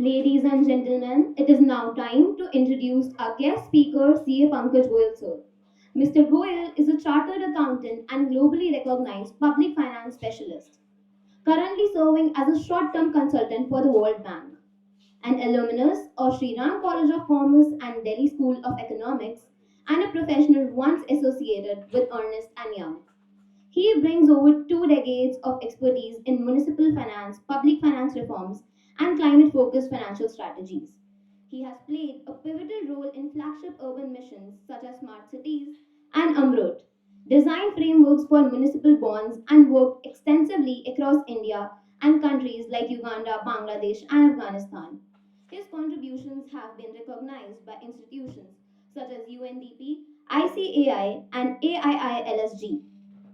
Ladies and gentlemen, it is now time to introduce our guest speaker, CA Pankaj Goyal sir. Mr. Goyal is a chartered accountant and globally recognized public finance specialist, currently serving as a short-term consultant for the World Bank. An alumnus of Sri Ram College of Commerce and Delhi School of Economics, and a professional once associated with Ernst and Young. He brings over 2 decades of expertise in municipal finance, public finance reforms, and climate focused financial strategies. He has played a pivotal role in flagship urban missions such as Smart Cities and Amrut, designed frameworks for municipal bonds, and worked extensively across India and countries like Uganda, Bangladesh, and Afghanistan. His contributions have been recognized by institutions such as UNDP, ICAI, and AIILSG,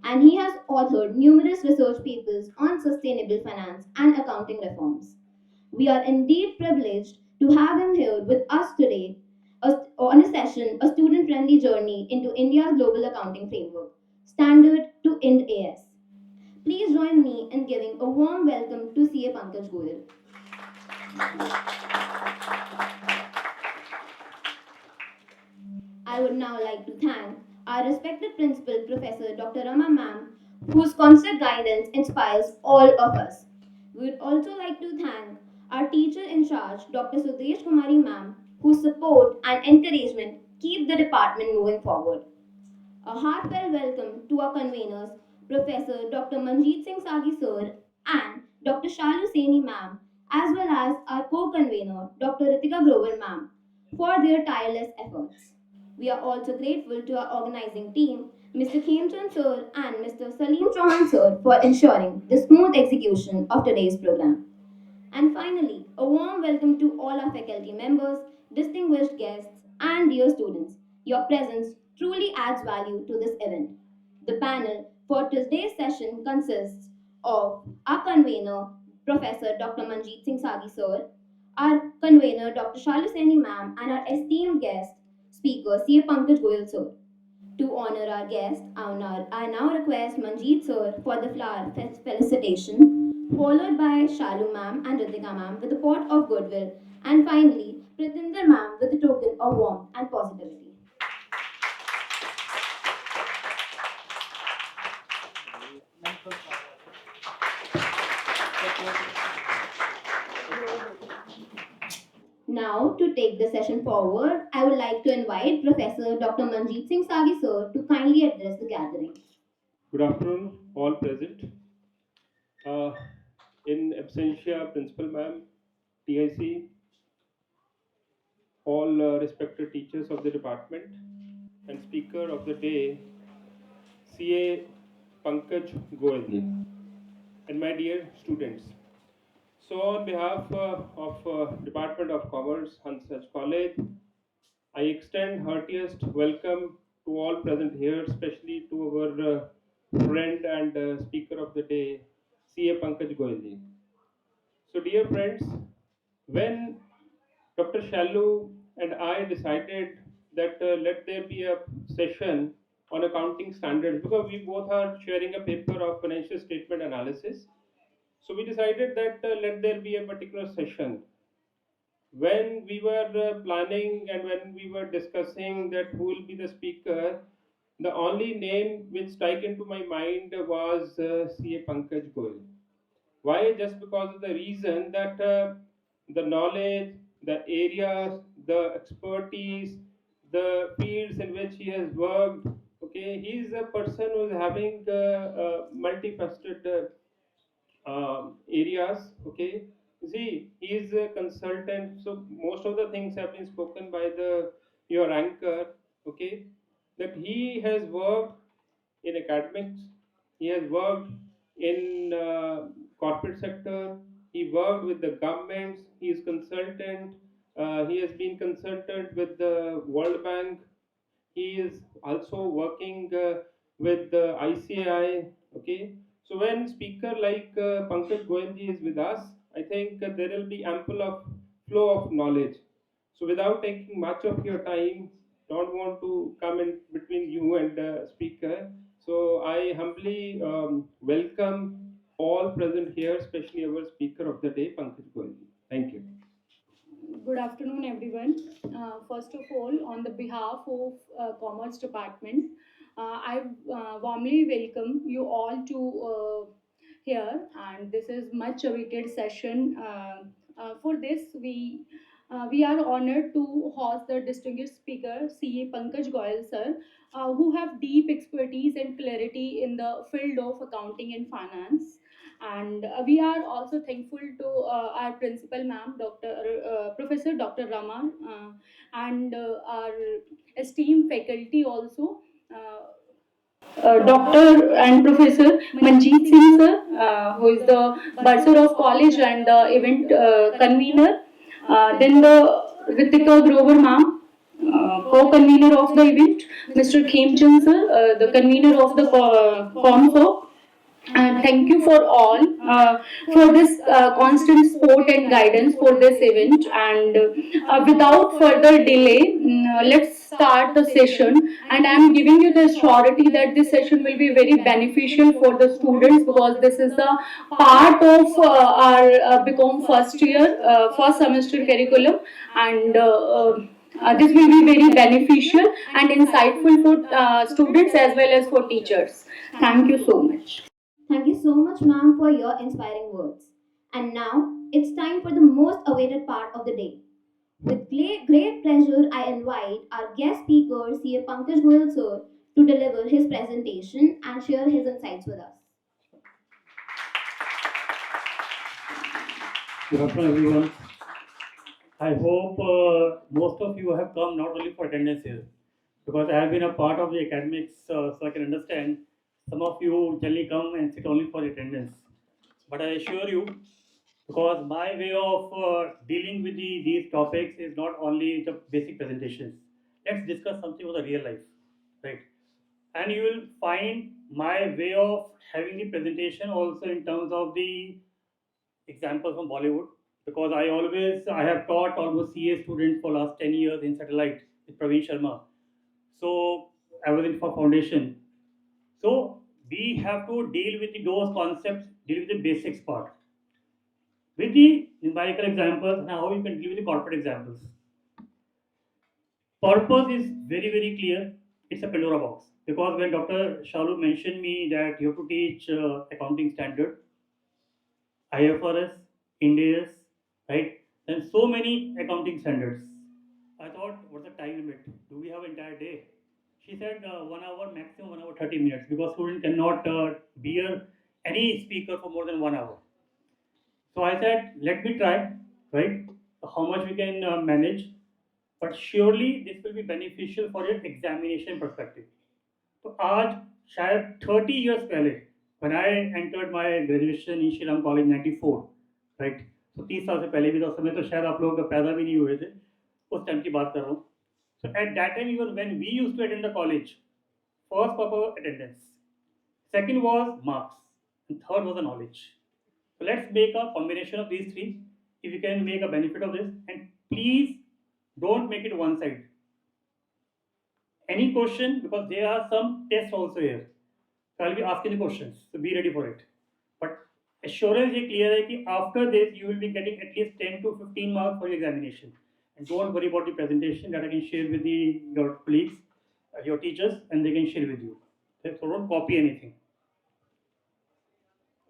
and he has authored numerous research papers on sustainable finance and accounting reforms. We are indeed privileged to have him here with us today on a session, a student friendly journey into India's global accounting framework, standard to Ind AS. Please join me in giving a warm welcome to CA Pankaj Goyal. I would now like to thank our respected principal, Professor Dr. Rama Ma'am, whose constant guidance inspires all of us. We would also like to thank our teacher in charge, Dr. Sudesh Kumari Ma'am, whose support and encouragement keep the department moving forward. A heartfelt welcome to our conveners, Professor Dr. Manjeet Singh Sagi Sir and Dr. Shalu Seni Ma'am, as well as our co-convener, Dr. Ritika Grover Ma'am, for their tireless efforts. We are also grateful to our organizing team, Mr. Khemchand Sir and Mr. Salim Chauhan Sir, for ensuring the smooth execution of today's program. And finally, a warm welcome to all our faculty members, distinguished guests, and dear students. Your presence truly adds value to this event. The panel for today's session consists of our convener, Professor Dr. Manjeet Singh Sagi Sir, our convener, Dr. Shalu Seni Ma'am, and our esteemed guest speaker, C.A. Pankaj Goyal Sir. To honor our guest, I now request Manjeet sir for the flower felicitation, followed by Shalu ma'am and Ritika ma'am with a pot of goodwill, and finally Pritinder ma'am with a token of warmth and positivity. Now, to take the session forward, I would like to invite Professor Dr. Manjeet Singh Sagi sir to kindly address the gathering. Good afternoon, all present. Uh, in absentia, Principal Ma'am, TIC, all respected teachers of the department, and Speaker of the day, CA Pankaj Goyal, and my dear students. So, on behalf of Department of Commerce, Hansraj College, I extend heartiest welcome to all present here, especially to our friend and Speaker of the day, CA Pankaj Goyal. So, dear friends, when Dr. Shallu and I decided that let there be a session on accounting standards because we both are sharing a paper of financial statement analysis. So we decided that let there be a particular session. When we were planning and when we were discussing that who will be the speaker, the only name which struck into my mind was CA Pankaj Goyal. Why? Just because of the reason that the knowledge, the areas, the expertise, the fields in which he has worked. Okay, he is a person who is having multifaceted areas. Okay, see, he is a consultant, so most of the things have been spoken by the your anchor. Okay, that he has worked in academics, he has worked in corporate sector, he worked with the governments, he is consultant, he has been consultant with the World Bank, he is also working with the ICI. Okay, so when speaker like Pankaj Goyalji is with us, I think there will be ample of flow of knowledge. So without taking much of your time, don't want to come in between you and the speaker. So I humbly welcome all present here, especially our speaker of the day, Pankaj Goyalji. Thank you. afternoon, everyone. First of all, on the behalf of Commerce Department, I warmly welcome you all to here, and this is much awaited session. For this, we are honored to host the distinguished speaker, CA Pankaj Goyal sir, who have deep expertise and clarity in the field of accounting and finance. And we are also thankful to our principal ma'am, Professor Dr. Rama, and our esteemed faculty also. Dr. and Professor Manjeet Singh sir, who is the bursar of college and the event convener. Then the Ritika Grover ma'am, co-convener of the event. Mr. Khemchand sir, the convener of the COMFO. And thank you for all for this constant support and guidance for this event. And without further delay, let's start the session. And I'm giving you the surety that this session will be very beneficial for the students because this is the part of our BCom first year, first semester curriculum, and this will be very beneficial and insightful for students as well as for teachers. Thank you so much. Thank you so much, ma'am, for your inspiring words. And now it's time for the most awaited part of the day. With great pleasure, I invite our guest speaker, CA Pankaj Goyal sir, to deliver his presentation and share his insights with us. Good afternoon, everyone. I hope most of you have come not only for attendance here, because I have been a part of the academics, so I can understand some of you generally come and sit only for attendance. But I assure you, because my way of dealing with these topics is not only the basic presentations. Let's discuss something of the real life, right? And you will find my way of having the presentation also in terms of the example from Bollywood, because I have taught almost CA students for last 10 years in satellite with Praveen Sharma. So I was in for foundation. So we have to deal with those concepts, deal with the basics part. With the numerical examples and how you can deal with the corporate examples. Purpose is very, very clear. It's a Pandora box. Because when Dr. Shalu mentioned me that you have to teach accounting standard, IFRS, Ind-AS, right? And so many accounting standards. I thought, what's the time limit? Do we have entire day? She said 1 hour, maximum 1 hour 30 minutes, because student cannot bear any speaker for more than 1 hour. So I said, let me try, right? How much we can manage, but surely this will be beneficial for your examination perspective. तो आज शायद 30 years पहले when I entered my graduation in Shriram College 94, right? तो 30 साल से पहले भी था, उस समय तो शायद आप लोग पैदा भी नहीं हुए थे, उस टाइम की बात कर रहा हूँ. So at that time, even when we used to attend the college, first purpose was attendance, second was marks, and third was the knowledge. So let's make a combination of these three. If you can make a benefit of this, and please don't make it one side. Any question, because there are some tests also here. So I'll be asking the questions. So be ready for it. But assurance is clear that after this you will be getting at least 10 to 15 marks for your examination. And don't worry about the presentation that I can share with your colleagues, your teachers, and they can share with you. Okay? So don't copy anything.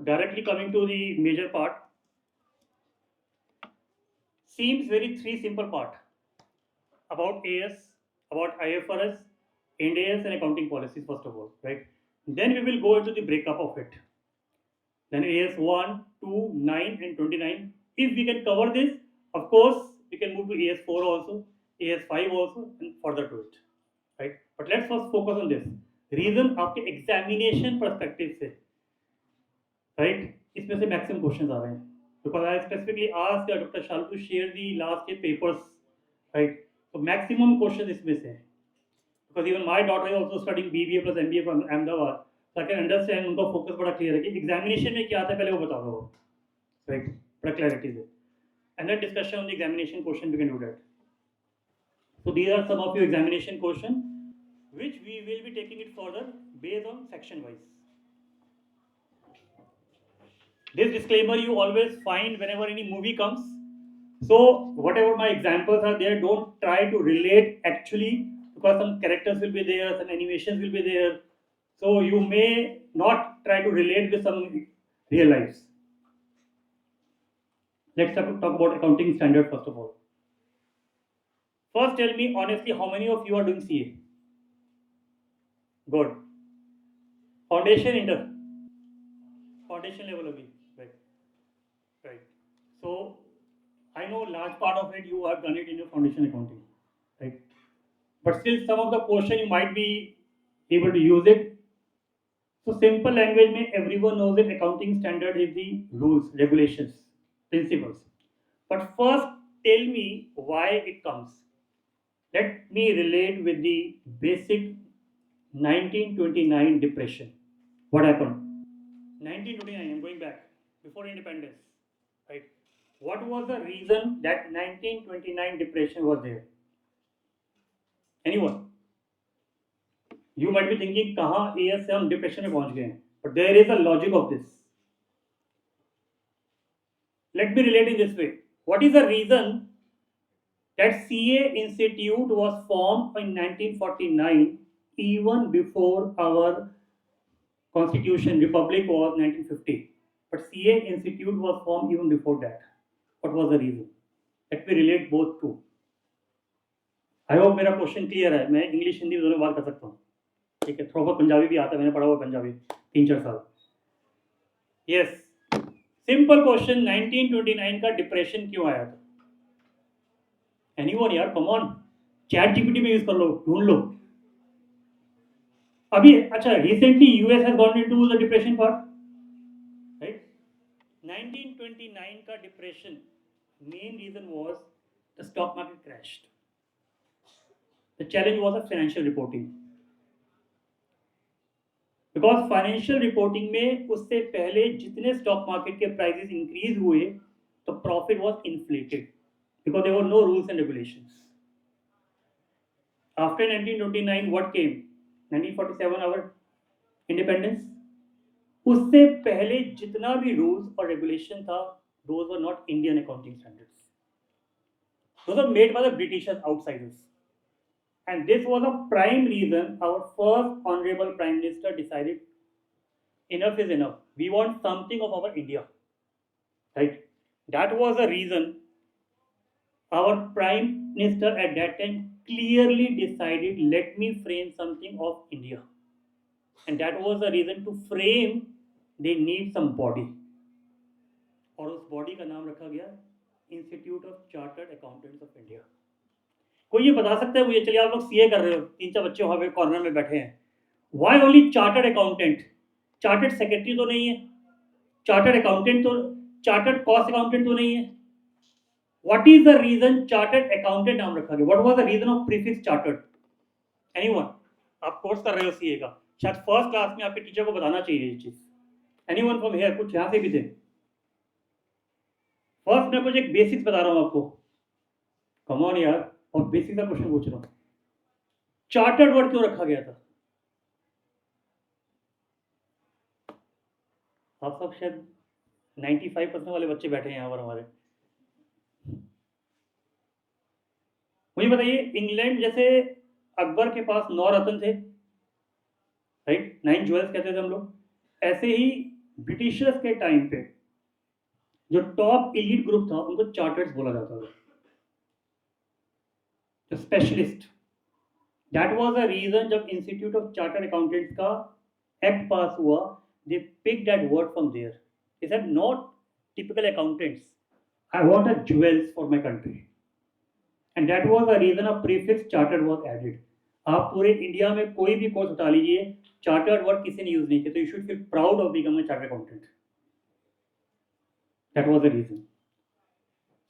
Directly coming to the major part, seems very three simple part about AS, about IFRS, Ind AS, and accounting policies first of all, right? Then we will go into the breakup of it. Then AS 1, 2, 9, and 29. If we can cover this, of course, we can move to AS 4 also, AS 5 also, and further to it, right? But let's first focus on this. Reason आपके examination perspective से, right? इसमें से maximum questions आ रहे हैं. Because I specifically asked Dr. Shalu to share the last year papers, right? So maximum questions इसमें से. Because even my daughter is also studying BBA plus MBA from Ahmedabad, so I can understand उनका focus बड़ा clear है कि examination में क्या आता है पहले वो बता दो, right? बड़ा clarity से. And then discussion on the examination question, we can do that. So these are some of your examination questions, which we will be taking it further based on section wise. This disclaimer you always find whenever any movie comes, So whatever my examples are there, don't try to relate actually, because some characters will be there, some animations will be there, so you may not try to relate with some real lives. Let's talk about accounting standard first of all. First, tell me honestly, how many of you are doing CA? Good. Foundation, inter, foundation level only. Right. Right. So I know large part of it you have done it in your foundation accounting, right? But still, some of the portion you might be able to use it. So simple language में everyone knows that accounting standard is the rules, regulations, principles. But first, tell me why it comes. Let me relate with the basic 1929 depression. What happened? 1929, I'm going back, before independence, right? What was the reason that 1929 depression was there? Anyone? You might be thinking, कहाँ AS से हम depression में पहुंच गए हैं? But there is a logic of this. Let me relate in this way. What is the reason that CA Institute was formed in 1949, even before our Constitution, Republic was 1950? But CA Institute was formed even before that. What was the reason? Let me relate both two. I hope मेरा question clear है. मैं English Hindi दोनों बात कर सकता हूँ. ठीक है, थोड़ा बहुत पंजाबी भी आता है, मैंने पढ़ा हुआ पंजाबी 3-4 साल. यस, सिंपल क्वेश्चन, 1929 का डिप्रेशन क्यों आया था? एनीवन यार, कम ऑन, चैट जीपीटी में यूज कर लो, ढूंढ लो. अभी अच्छा, recently US has gone into the depression part, right? 1929 का depression main reason was the stock market crashed. The challenge was a financial reporting. Because financial reporting में उससे पहले जितने स्टॉक मार्केट के प्राइसेस इंक्रीज हुए, तो profit was inflated because there were no rules and regulations. After 1929, what came? 1947, our independence. उससे पहले जितना भी रूल्स और रेगुलेशन था, those were not Indian accounting standards. Those were made by the Britishers, outsiders. And this was a prime reason our first honorable Prime Minister decided enough is enough. We want something of our India. Right? That was the reason our Prime Minister at that time clearly decided, let me frame something of India. And that was the reason to frame, they need some body. और उस body का नाम रखा गया institute of chartered accountants of India. कोई ये बता सकता है मुझे, चलिए आप लोग सीए कर रहे हो, 3-4 बच्चे वहां पे कॉर्नर में बैठे हैं, why only chartered accountant? Chartered secretary तो नहीं है, चार्टर्ड अकाउंटेंट तो, चार्टर्ड कॉस्ट अकाउंटेंट तो नहीं है. What is the reason chartered accountant नाम रखा गया? What was the reason of prefix chartered? Anyone? आप कोर्स कर रहे हो सीए का, शायद फर्स्ट क्लास में आपके टीचर को बताना चाहिए ये चीज. Anyone from here? कुछ यहां से भी थे? फर्स्ट मैं कुछ एक बेसिक्स बता रहा हूं आपको. कम ऑन यार, और बेसिक का क्वेश्चन पूछ रहा हूं. चार्टर्ड वर्ड क्यों रखा गया था? आप सब शायद 95% वाले बच्चे बैठे हैं यहाँ पर हमारे. मुझे बताइए, इंग्लैंड जैसे अकबर के पास 9 रत्न थे, राइट, 9 ज्वेल्स कहते थे हम लोग, ऐसे ही ब्रिटिशर्स के टाइम पे जो टॉप एलीट ग्रुप था उनको चार्टर्ड्स बोला जाता था, specialist. That was the reason जब इंस्टीट्यूट ऑफ चार्टर्ड अकाउंटेंट्स का एक्ट पास हुआ, they pick that word from there. They said not typical accountants, I want a jewels for my country. And that was the reason a prefix chartered was added. आप पूरे India में कोई भी course उठा लीजिए, chartered word किसी ने use नहीं किया, तो you should feel proud of becoming a chartered accountant. That was the reason.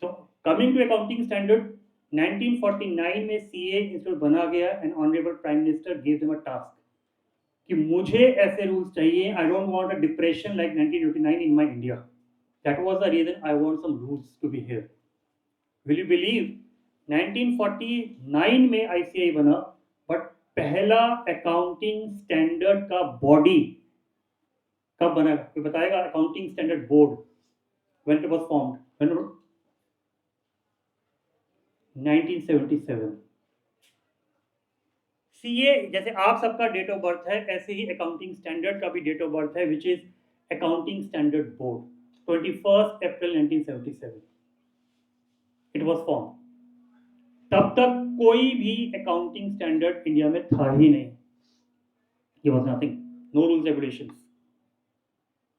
So coming to accounting standard, 1949 में सीए इंस्टीट्यूट बना गया and honourable prime minister give them a task कि मुझे ऐसे रूल्स चाहिए, I don't want a depression like 1929 in my India. That was the reason I want some rules to be here. Will you believe 1949 में ICI बना, but पहला accounting standard का body कब बना? कोई बताएगा? Accounting standard board, when it was formed, when 1977. CA जैसे आप सबका डेट ऑफ बर्थ है, ऐसे ही अकाउंटिंग स्टैंडर्ड का भी डेट ऑफ बर्थ है, which is accounting standard board, 21 April 1977 it was form. तब तक कोई भी अकाउंटिंग स्टैंडर्ड इंडिया में था ही नहीं. There was nothing, no rules regulations.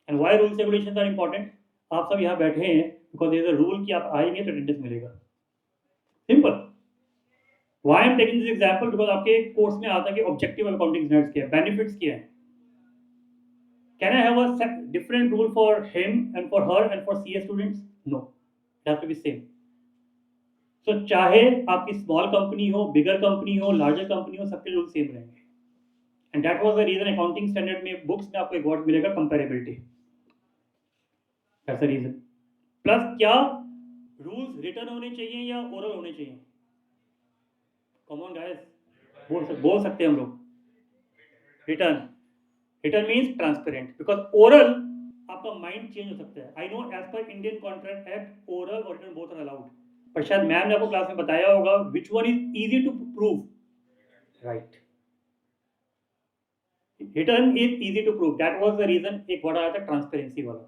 And why rules regulations are important? आप सब यहाँ बैठे हैं because there is a rule कि आप आएंगे तो अटेंडेंस मिलेगा. Simple. Why I am taking this example? Because आपके कोर्स में आता है कि objective accounting standards क्या है, benefits क्या है. Can I have a different rule for him and for her and for CA students? No, it has to be same. So चाहे आपकी small company हो, bigger company हो, larger company हो, सबके रूल सेम रहेंगे. And that was the reason accounting standard में books में आपको एक word मिलेगा comparability. That's the reason. Plus क्या rules written होने चाहिए या oral होने चाहिए? Come on guys, बोल सकते हैं हम लोग. Written. Written means transparent because oral आपका mind change हो सकता है. I know as per Indian Contract Act, oral और written both are allowed. पर शायद मैम ने आपको क्लास में बताया होगा which one is easy to prove. Right. Written is easy to prove. That was the reason एक वर्ड आया था ट्रांसपेरेंसी वाला.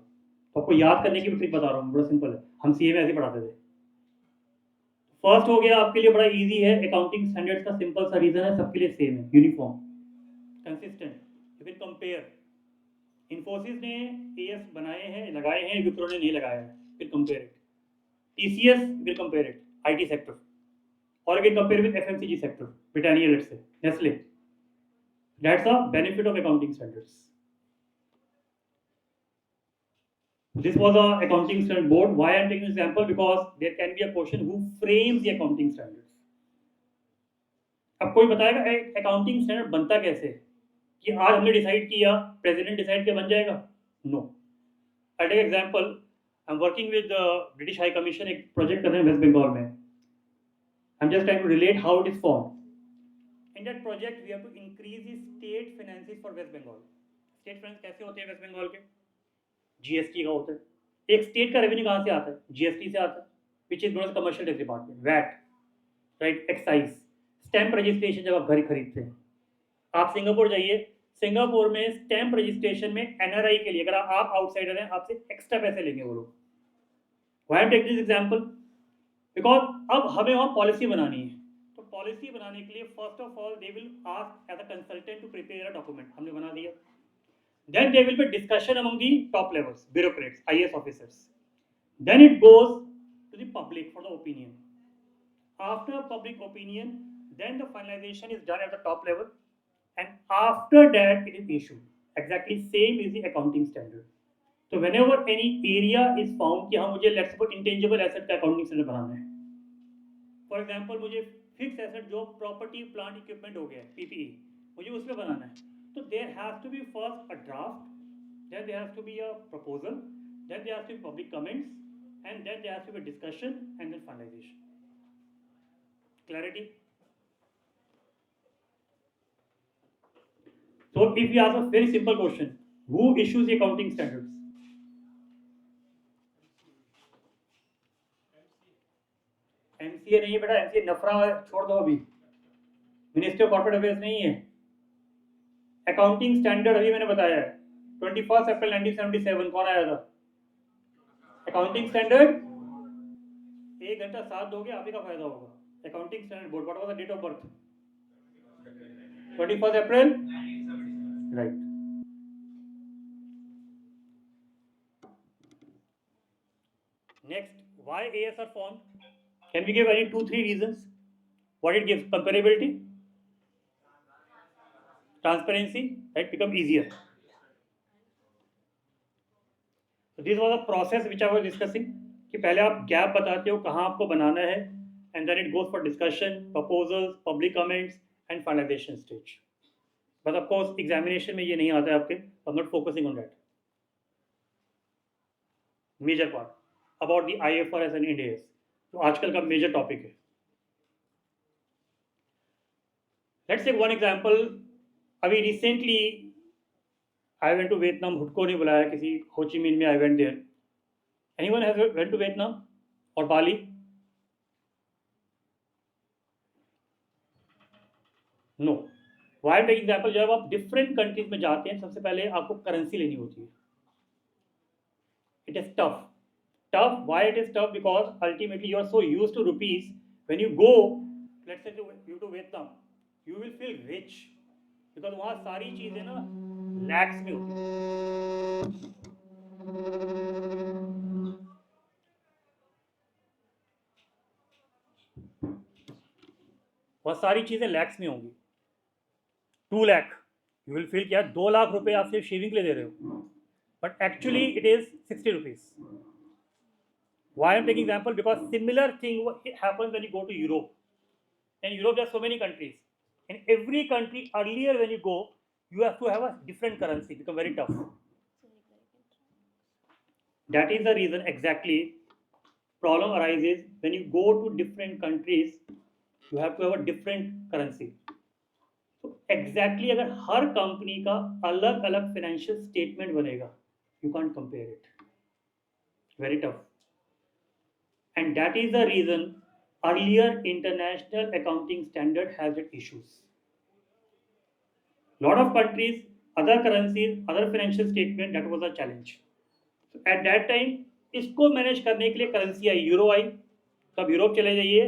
तो आपको याद करने की भी ट्रिक बता रहा हूँ, बड़ा सिंपल है. हम सीए में ऐसे ही पढ़ाते थे. फर्स्ट हो गया आपके लिए बड़ा इजी है. अकाउंटिंग स्टैंडर्ड्स का सिंपल सा रीजन है, सबके लिए सेम है, uniform, consistent. You can compare. Infosys ने एएस बनाए हैं, लगाए हैं, विप्रो ने नहीं लगाया है, फिर compare it. TCS will compare it, IT sector, और again compare with FMCG sector, Britannia, let's say Nestle. That's the benefit of accounting standards. This was a accounting standard board. Why I am taking this example? Because there can be a question who frames the accounting standards. अब कोई बताएगा accounting standard बनता कैसे? कि आज हमने decide किया, president decide किया बन जाएगा? No. I'll take example. I'm working with the British High Commission, एक प्रोजेक्ट कर रहे हैं वेस्ट बंगाल में. I'm just trying to relate how it is formed. In that project, we have to increase the state finances for West Bengal. State finance कैसे होते हैं waste Bengal के? GST का होता है. एक स्टेट का रेवेन्यू कहाँ से आता है? GST से आता है, which is known as commercial tax department, VAT, right? Excise, stamp registration जब आप घर खरीदते हैं. आप सिंगापुर जाइए, सिंगापुर में स्टैम्प रजिस्ट्रेशन में NRI के लिए अगर आप आउटसाइडर हैं, आपसे एक्स्ट्रा पैसे लेंगे वो लोग. Why I take this example? Because अब हमें वहाँ पॉलिसी बनानी है. पॉलिसी बनाने के लिए first of all they will ask as a consultant to prepare a document. हमने बना दिया. Then there will be discussion among the top levels, bureaucrats, IAS officers. Then it goes to the public for the opinion. After public opinion, then the finalisation is done at the top level, and after that it is issued. Exactly same is the accounting standard. तो whenever any area is found कि हाँ मुझे let's suppose intangible asset का accounting standard बनाना है. For example मुझे fix asset जो property plant equipment हो गया, पीपीई, मुझे उसमें बनाना है. तो there has to be first a draft, then there has to be a proposal, then there has to be public comments, and then there has to be discussion and then finalisation. Clarity? So if we ask a very simple question, who issues the accounting standards? MCA नहीं है बेटा, MCA नफरा छोड़ दो अभी. Ministry of corporate affairs नहीं है. Accounting standard अभी मैंने बताया है 21 अप्रैल 1977. कौन आया था? Accounting standard. 1 घंटा साथ दोगे आप ही का फायदा होगा. Accounting standard board. What was the date of birth? 21 April, right. Next, why AS are formed? Can we give any 2-3 reasons? What it gives? Comparability, transparency, right? Become easier. So this was a process which I was discussing. कि पहले आप gap बताते हो कहाँ आपको बनाना है, and then it goes for discussion, proposals, public comments, and finalization stage. But of course, examination में ये नहीं आता है आपके. I'm not focusing on that. Major part about the IFRS and Ind AS. तो आजकल का मेजर टॉपिक है. Let's take one example. अभी recently I went to Vietnam. हुडको ने बुलाया किसी, हो ची मिन में. I went there. Anyone has went to Vietnam और बाली? वाई टेक एग्जाम्पल, जब आप डिफरेंट कंट्रीज में जाते हैं सबसे पहले आपको करेंसी लेनी होती है. It is tough. Tough. Why it is tough? Because ultimately you are so used to rupees. When you go, let's say to Vietnam, you will feel rich because वहाँ सारी चीजें ना लैक्स में होती हैं. वहाँ सारी चीजें लैक्स में होंगी. 2 लाख, यू विल फील क्या 2 लाख रुपए आप सिर्फ शेविंग के लिए दे रहे हो, but actually it is 60 rupees. Why I'm taking example? Because similar thing happens when you go to Europe. In Europe, there are so many countries. In every country, earlier when you go, you have to have a different currency. Become very tough. That is the reason exactly problem arises when you go to different countries. You have to have a different currency. So exactly, अगर हर company का अलग अलग financial statement बनेगा, you can't compare it. Very tough. And that is the reason earlier international accounting standard has its issues. Lot of countries, other currencies, other financial statement, that was a challenge. So at that time, इसको manage करने के लिए currency आई, euro आई. तो आप Europe चले जाइए,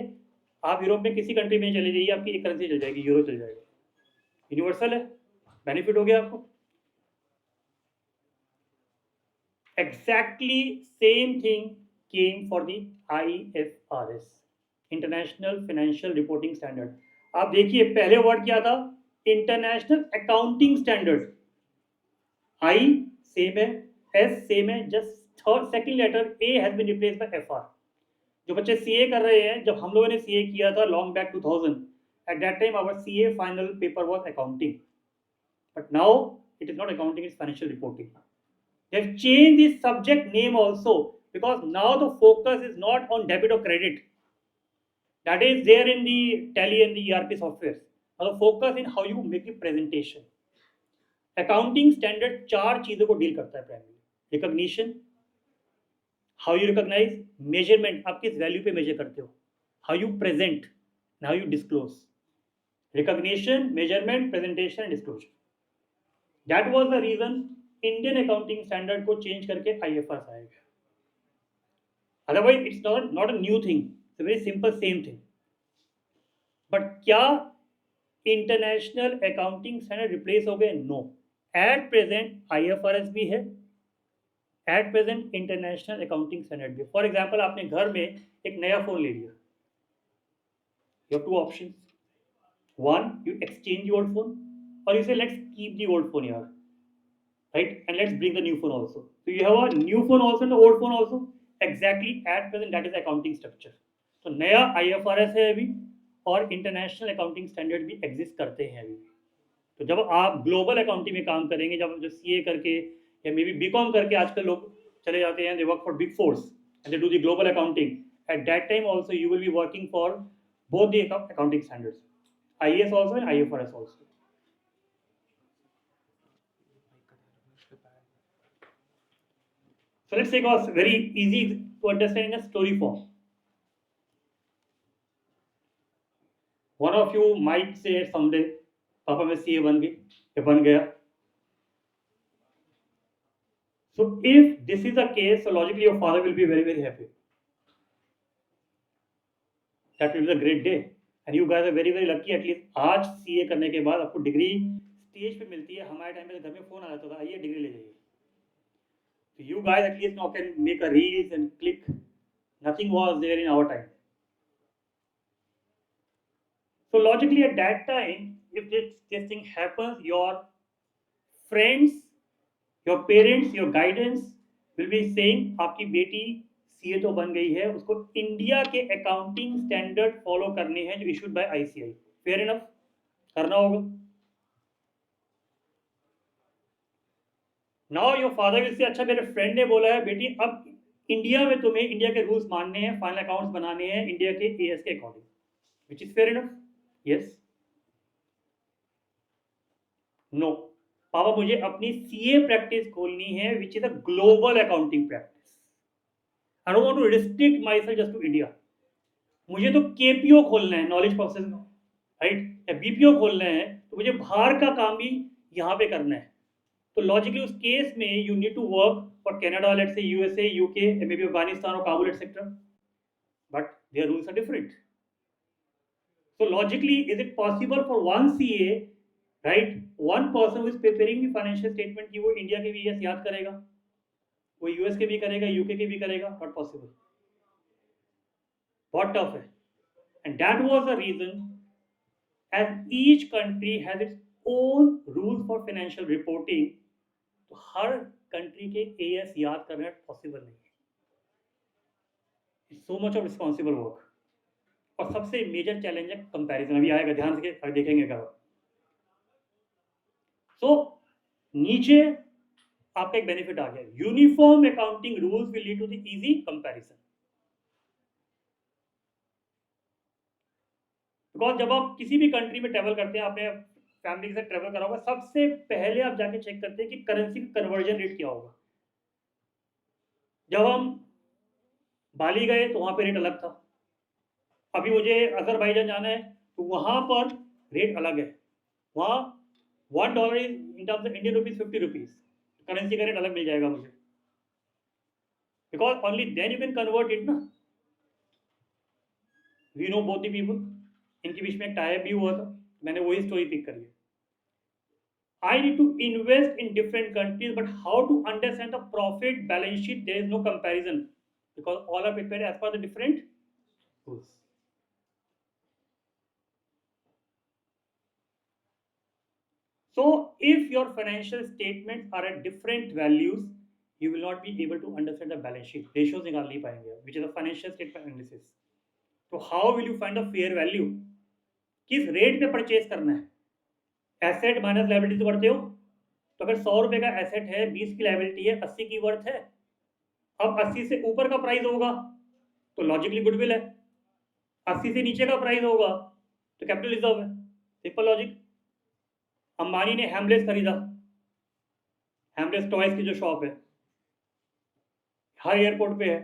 आप Europe में किसी कंट्री में चले जाइए, आपकी एक करेंसी चल जाएगी, यूरो चल जाएगा. यूनिवर्सल है, बेनिफिट हो गया आपको. Exactly same thing came for the IFRS, international financial reporting standard. आप देखिए पहले वर्ड क्या था, international accounting standard. I same है, एस सेम है, just third second letter A has been replaced by F R. जो बच्चे सीए कर रहे हैं, जब हम लोगों ने सीए किया था long back 2000, at that time our CA final paper was accounting, but now it is not accounting, it's financial reporting. They have changed the subject name also, because now the focus is not on debit or credit. That is there in the Tally and the ERP software. Now the focus in how you make the presentation. Accounting standard 4 चीजों को deal करता है primary. Recognition, how you recognise, measurement, आप किस value पे measure करते हो, how you present, how you disclose. Recognition, measurement, presentation and disclosure. That was the reason Indian accounting standard को चेंज करके IFRS आएगा. Otherwise it's not a new thing, it's very simple same thing. But क्या international accounting standard replace हो गए? No. At present IFRS भी है, at present international accounting standard भी. For example, आपने घर में एक नया फोन ले लिया, you have 2 options. One, you exchange old phone, और यू से let's keep the old phone यार, right, and let's bring the new phone also. So you have a new phone also and the old phone also. Exactly at present that is accounting structure. So नया IFRS है अभी, और international accounting standard भी exist करते हैं अभी. तो जब आप ग्लोबल अकाउंटिंग में काम करेंगे, जब जो CA करके या मे बी BCom करके आजकल लोग चले जाते हैं, they work for big force and they do the global accounting, eight that time also you will be working for both the accounting standards, IAS also and IFRS also. So let's take a very easy to understand in a story form. One of you might say someday, "Papa, मैं CA बन गई, या बन गया." So if this is the case, so logically your father will be very very happy. That will be a great day, and you guys are very very lucky. At least आज CA करने के बाद आपको degree stage पे मिलती है. हमारे time पे घर में फोन आ जाता था, आइए डिग्री ले जाइए. So you guys at least now can make a reels and click. Nothing was there in our time. So logically at that time, if this thing happens, your friends, your parents, your guidance will be saying, आपकी बेटी CA तो बन गई है, उसको India के accounting standard follow करने हैं जो issued by ICAI. Fair enough, करना होगा. Now your father will say, अच्छा मेरे फ्रेंड ने बोला है बेटी अब इंडिया में तुम्हें इंडिया के रूल्स मानने हैं, फाइनल अकाउंट्स बनाने हैं इंडिया के AS के according, which is fair enough. Yes, no, पापा मुझे अपनी CA प्रैक्टिस खोलनी है which is a global accounting practice. I don't want to restrict myself just to India. मुझे तो KPO खोलना है, नॉलेज प्रोसेस, राइट, या BPO खोलना है, तो तो मुझे बाहर का काम भी यहाँ पे करना है। तो लॉजिकली उस केस में you need to work for Canada, let's say USA, UK, maybe Afghanistan और Kabul etcetera, but their rules are different. So logically, is it possible for one CA, right, one person who is preparing the financial statement कि वो India के भी याद करेगा, वो US के भी करेगा, यूके के भी करेगा? Not possible. बहुत टफ है. And that was the reason, as each country has its own rules for financial reporting, तो हर कंट्री के एएस याद करना पॉसिबल नहीं है. It's so much of responsible work. और सबसे मेजर चैलेंज है कंपैरिजन. अभी आएगा, ध्यान से देखेंगे क्या. सो नीचे आपका एक बेनिफिट आ गया, uniform accounting rules will lead to the easy comparison. Because जब आप किसी भी कंट्री में ट्रेवल करते हैं, आपने फैमिली के साथ ट्रेवल करा होगा, सबसे पहले आप जाके चेक करते हैं कि करेंसी का कन्वर्जन रेट क्या होगा. जब हम बाली गए तो वहां पे रेट अलग था. अभी मुझे अजरबैजान जाना है तो वहां पर रेट अलग है. वहां $1 in terms of Indian rupees 50 rupees. Currency का रेट अलग मिल जाएगा मुझे, because only then you can convert it ना. We know both the people. इनके बीच में एक टाई भी हुआ था, मैंने वही स्टोरी पिक करी है. I need to invest in different countries, but how to understand the profit balance sheet? There is no comparison because all are prepared as per the different rules. So if your financial statements are at different values, you will not be able to understand the balance sheet. Ratios निकाल नहीं पाएंगे, which is a financial statement analysis. So how will you find a fair value? किस rate पे purchase करना है? Asset minus liability तो करते हो. तो अगर 100 रुपए का एसेट है, 20 की लायबिलिटी है, 80 की वर्थ है. अब 80 से ऊपर का प्राइस होगा तो लॉजिकली गुडविल है. 80 से नीचे का प्राइस होगा तो कैपिटल रिजर्व है. Simple logic. अंबानी ने हैमलेस खरीदा, हैमलेस टॉयज की जो शॉप है हर एयरपोर्ट पे है.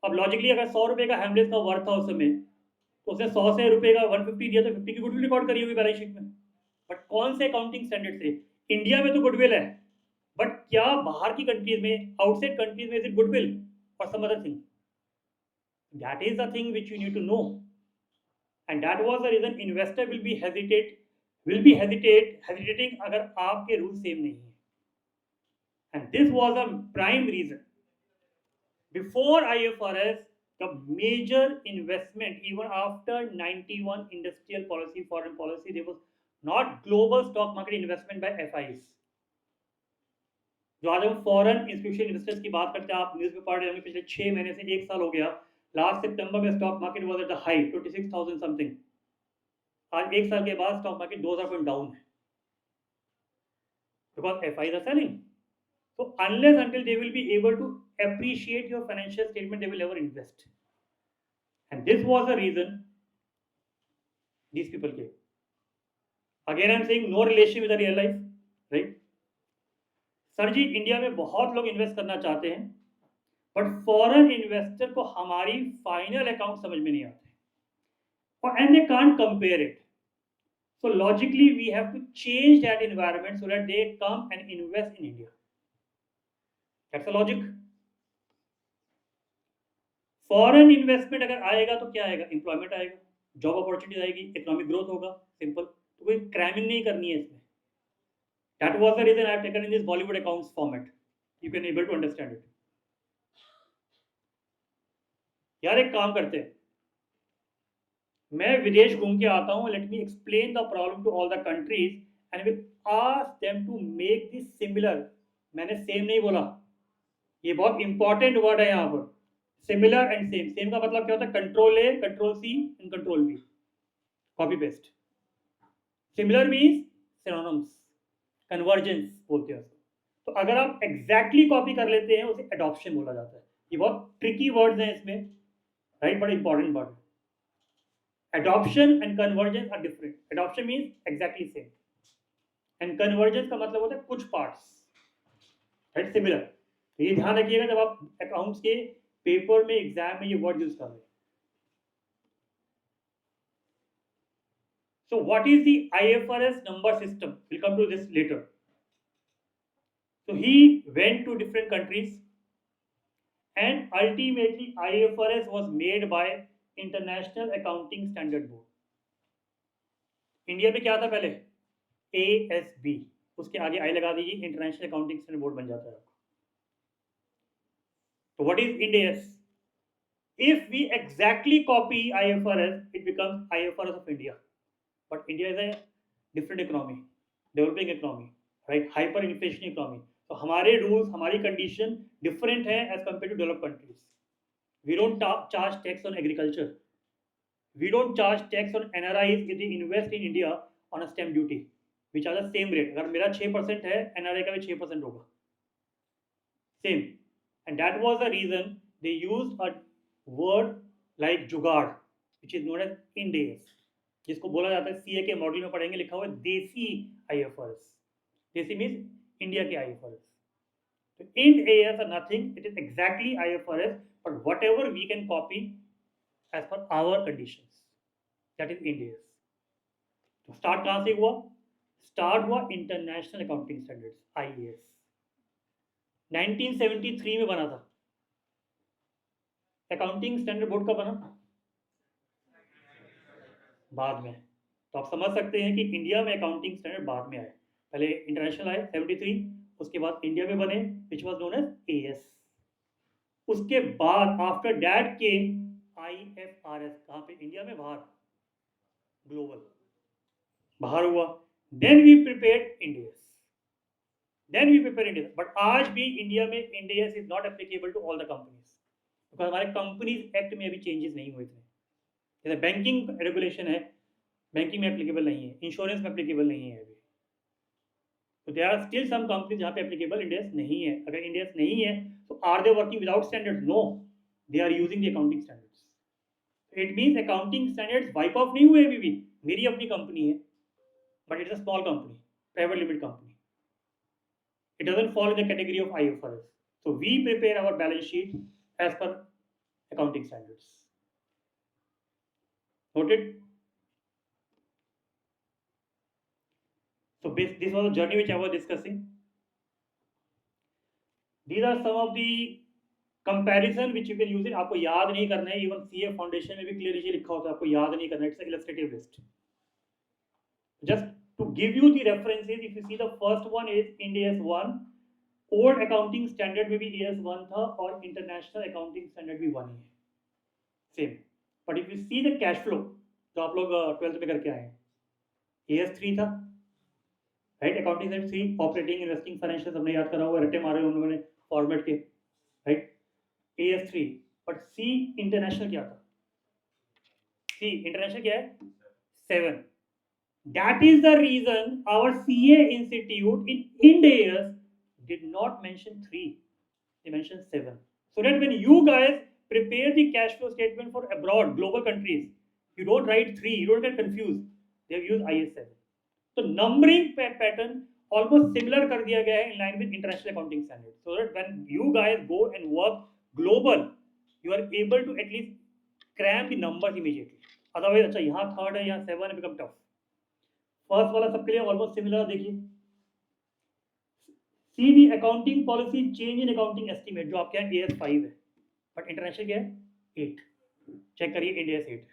अब लॉजिकली अगर 100 रुपए का हैमलेस का वर्थ था उस समय, तो उसने 100 से रुपए का 150 दिया तो 50 की गुडविल रिकॉर्ड करी होगी बैलेंस शीट में. बट कौन से अकाउंटिंग स्टैंडर्ड से? इंडिया में तो गुडविल है, बट क्या बाहर की कंट्रीज में, आउटसाइड कंट्रीज में, इज इट गुडविल और some other thing? That is the thing which you need to know. And that was the reason investor will be hesitating अगर आपके रूल सेम नहीं है. And this was a prime reason. Before IFRS, the major investment, even after 91 industrial policy, foreign policy, there was not global stock market investment by FIs. जो आज हम foreign institutional investors की बात करते हैं, आप न्यूज़ में पढ़ रहे होंगे पिछले 6 महीने से 1 साल हो गया. लास्ट सितंबर में stock market was at the high 26,000 something. आज 1 साल के बाद स्टॉक मार्केट 2,000 पॉइंट डाउन है, because FIs are selling. So unless until they will be able to appreciate your financial statement, they will never invest. And this was the reason these people came. Again, I am saying no relation with the real life, right? Sir ji, India में बहुत लोग invest करना चाहते हैं, but foreign investor को हमारी final account समझ में नहीं आते, और and they can't compare it. So logically, we have to change that environment so that they come and invest in India. That's the logic. Foreign investment अगर आएगा तो क्या आएगा? एम्प्लॉयमेंट आएगा, जॉब अपॉर्चुनिटी आएगी, इकोनॉमिक ग्रोथ होगा. Simple. तो कोई क्रैमिंग नहीं करनी है इसमें. That was the reason I have taken in this Bollywood accounts format. You can able to understand it. यार एक काम करते हैं, मैं विदेश घूम के आता हूँ. Let me explain the problem to all the countries and will ask them to make this similar. मैंने सेम नहीं बोला, ये बहुत इंपॉर्टेंट वर्ड है यहाँ पर. Similar and same. सेम का मतलब क्या होता है? Control A, control C and control V. Copy paste. Similar means synonyms, convergence बोलते हैं उसको. तो अगर आप एग्जैक्टली कॉपी कर लेते हैं, उसे एडॉप्शन बोला जाता है. ये बहुत ट्रिकी वर्ड्स हैं इसमें, राइट, बड़े important word. Adoption and convergence are different. Adoption means exactly same, and convergence का मतलब होता है कुछ पार्ट्स, राइट, सिमिलर. ये ध्यान रखिएगा जब आप अकाउंट्स के पेपर में, एग्जाम में ये वर्ड यूज कर रहे हैं. So what is the IFRS number system? We'll come to this later. So he went to different countries, and ultimately IFRS was made by International Accounting Standard Board. India में क्या था पहले? ASB, उसके आगे आई लगा दीजिए, इंटरनेशनल अकाउंटिंग स्टैंडर्ड बोर्ड बन जाता है आपका. तो what is Ind AS? If we exactly copy IFRS, it becomes IFRS of India. But India is a different economy, developing economy, right? Hyperinflation economy. So हमारे rules, हमारी condition different है as compared to developed countries. We don't charge tax on agriculture. We don't charge tax on NRIs if they invest in India on a stamp duty. We charge the same rate. अगर मेरा 6% है, NRI का भी 6% होगा. Same. And that was the reason they used a word like जुगाड़, which is known as Ind AS, जिसको बोला जाता है CA के मॉडल में पढ़ेंगे, लिखा हुआ है देसी IFRS. देसी मीन्स इंडिया के IFRS. So Ind AS are nothing, it is exactly IFRS, but whatever we can copy as per our conditions, that is Ind AS. तो स्टार्ट कहाँ से हुआ? स्टार्ट हुआ इंटरनेशनल अकाउंटिंग स्टैंडर्ड्स IAS. 1973 में बना था. Accounting standard board का बना बाद में. तो आप समझ सकते हैं कि इंडिया में अकाउंटिंग स्टैंडर्ड बाद में आए. पहले इंटरनेशनल आए 73, उसके बाद इंडिया में बने which was known as AS. उसके बाद आफ्टर दैट के IFRS. कहाँ पे? इंडिया में बाहर, ग्लोबल बाहर हुआ. Then we prepared Ind AS. But आज भी इंडिया में Ind AS is not applicable to all the companies, because हमारे कंपनीज एक्ट में अभी चेंजेस नहीं हुए थे. जैसे बैंकिंग रेगुलेशन है, बैंकिंग में एप्लीकेबल नहीं है, इंश्योरेंस में एप्लीकेबल नहीं है अभी. तो there are still some companies जहाँ पे एप्लीकेबल Ind AS नहीं है. अगर Ind AS नहीं है तो are they working without standard? No, they are using the accounting standards. It means accounting standards wipe off नहीं हुए अभी भी. मेरी अपनी कंपनी है, but it's a small company, private limited company. It doesn't fall in the category of IFRS. So we prepare our balance sheet as per accounting standards. Noted? So this was a journey which I was discussing. These are some of the comparison which you can use it. आपको याद नहीं करना है. Even CA foundation में भी clearly लिखा होता है, आपको याद नहीं करना है. It's an illustrative list. Just to give you the references, if you see the first one is Ind AS 1. Old accounting standard में भी AS1 था और इंटरनेशनल अकाउंटिंग स्टैंडर्ड भी 1 ही है, same. But if you see the cash flow जो आप लोग 12th में करके आए हैं, AS3 था, right? Accounting standard 3, operating, investing, financial सबने याद करा हुआ, रट्टे मारे उन्होंने फॉर्मेट के, right? AS3. But C international क्या था? सी इंटरनेशनल क्या है? 7. That is the reason our CA institute in Ind AS did not mention 3, they mentioned 7, so that when you guys prepare the cash flow statement for abroad, global countries, you don't write 3, you don't get confused. They have used IS7. So numbering pattern almost similar कर दिया गया है in line with international accounting standards, so that when you guys go and work global, you are able to at least cram the numbers immediately. Otherwise अच्छा यहाँ 3rd है, यहाँ 7 है, become tough. First वाला सबके लिए ऑलमोस्ट सिमिलर. देखिए, see the accounting policy change in accounting estimate, जो आपके यहाँ AS5 है, बट इंटरनेशनल क्या है? 8. चेक करिए, Ind AS 8.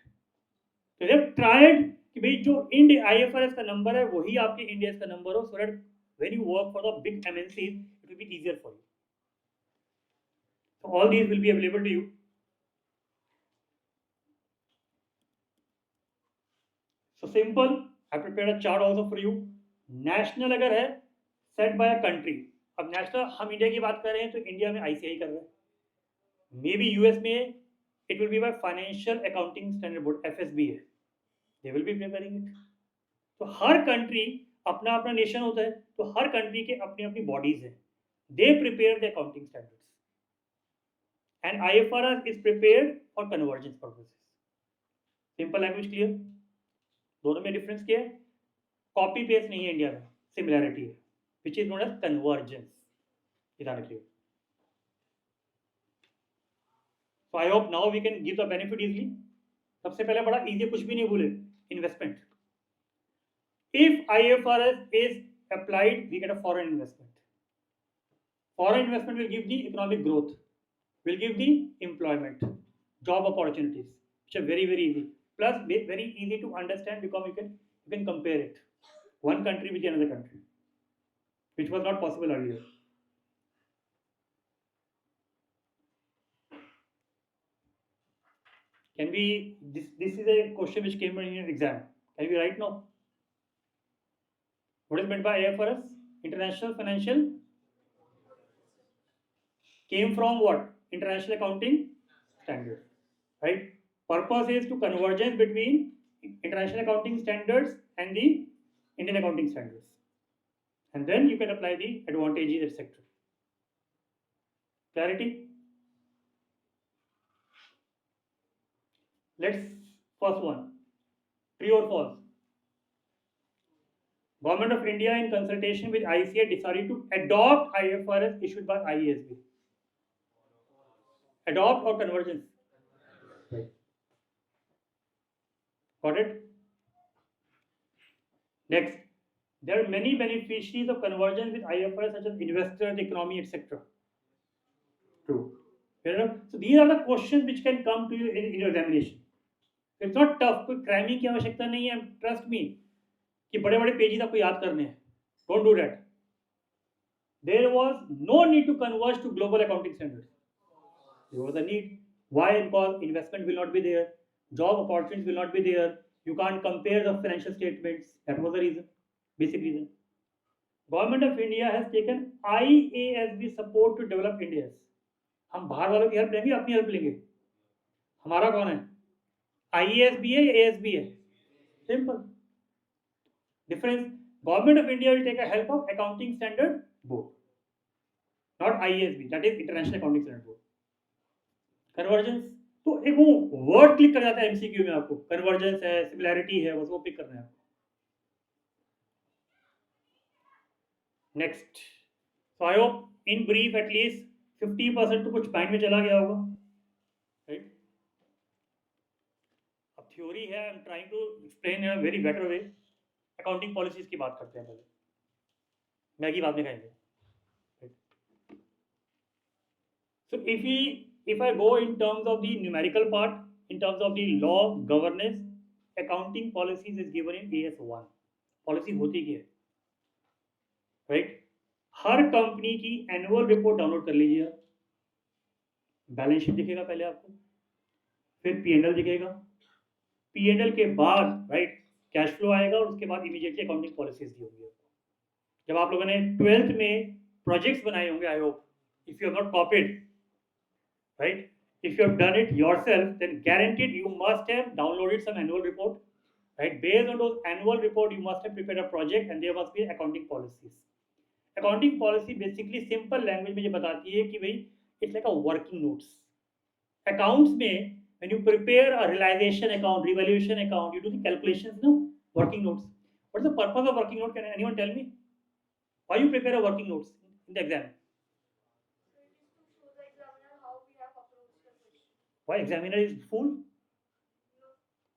तो जब ट्राइड कि भाई जो इंड IFRS का नंबर है वही आपके Ind AS का नंबर हो, so that when you work for the big MNCs it will be easier for you. So all these will be available to you. So simple. I prepared a chart also for you. National अगर है set by a country. अब national हम India की बात कर रहे हैं तो इंडिया में ICAI कर रहे हैं. मे बी US में it will be by Financial Accounting Standard Board, FSB है. They will be preparing it. तो हर कंट्री अपना अपना नेशन होता है, तो हर कंट्री के अपनी अपनी बॉडीज हैं. They prepare the accounting standards. And IFRS is prepared for convergence purposes. Simple language clear? दोनों में डिफरेंस क्या है? कॉपी पेस्ट नहीं है इंडिया में, सिमिलैरिटी है, which is known as convergence. ध्यान रखिए. So I hope now we can give the benefit easily. सबसे पहले बड़ा इजी, कुछ भी नहीं भूले, investment. If IFRS is applied, we get a foreign investment. Foreign investment will give the economic growth, will give the employment, job opportunities, which are very, very easy. Plus, very easy to understand because you can compare it, one country with another country, which was not possible earlier. Can we? This is a question which came in your exam. Can we write now? What is meant by IFRS? International Financial came from what? International Accounting Standard, right? Purpose is to convergence between international accounting standards and the Indian accounting standards, and then you can apply the advantages, etc. Clarity? Let's first one. True or false? Government of India in consultation with ICA decided to adopt IFRS issued by IASB. Adopt or convergence? Got it? Next, there are many beneficiaries of convergence with IFRS such as investors, economy, etc. True. Fair enough? So these are the questions which can come to you in your examination. It's not tough. कोई cramming की आवश्यकता नहीं है. Trust me कि बड़े बड़े pages आपको याद करने हैं. Don't do that. There was no need to converge to global accounting standards. There was a need. Why? Because investment will not be there, job opportunities will not be there. You can't compare the financial statements. That was the reason, basic reason. Government of India has taken IASB support to develop India's. हम बाहर वालों की help लेंगे, अपनी help लेंगे. हमारा कौन है? IASB है या ASB है? Simple. Difference. Government of India will take a help of Accounting Standard Board, not IASB. That is International Accounting Standard Board. Convergence. तो एक वो वर्ड क्लिक कर जाता है MCQ में आपको. Convergence है, similarity है, बस वो पिक करना है आपको. Next. So I hope in brief at least 50% तो कुछ माइंड में चला गया होगा, right? अब थ्योरी है, I am trying to explain in a very better way. Accounting policies की बात करते हैं पहले. मैगी बाद में खाएंगे. So if I go in terms of the numerical part, in terms of the law governance, accounting policies is given in AS1. Policy होती क्या है, राइट? हर कंपनी की एनुअल रिपोर्ट डाउनलोड कर लीजिए. बैलेंस शीट दिखेगा पहले आपको, फिर P&L दिखेगा. P&L के बाद राइट कैश फ्लो आएगा और उसके बाद इमीडिएटली अकाउंटिंग पॉलिसीज दी होंगी. जब आप लोगों ने 12th में प्रोजेक्ट्स बनाए होंगे, I hope if you have not copied, right? If you have done it yourself, then guaranteed you must have downloaded some annual report, right? Based on those annual report, you must have prepared a project and there must be accounting policies. Accounting policy basically simple language में ये बताती है कि भाई it's like a working notes. Accounts में when you prepare a realization account, revaluation account, you do the calculations, no? Working notes. What is the purpose of working note? Can anyone tell me? Why you prepare a working notes in the exam? Why examiner is fool?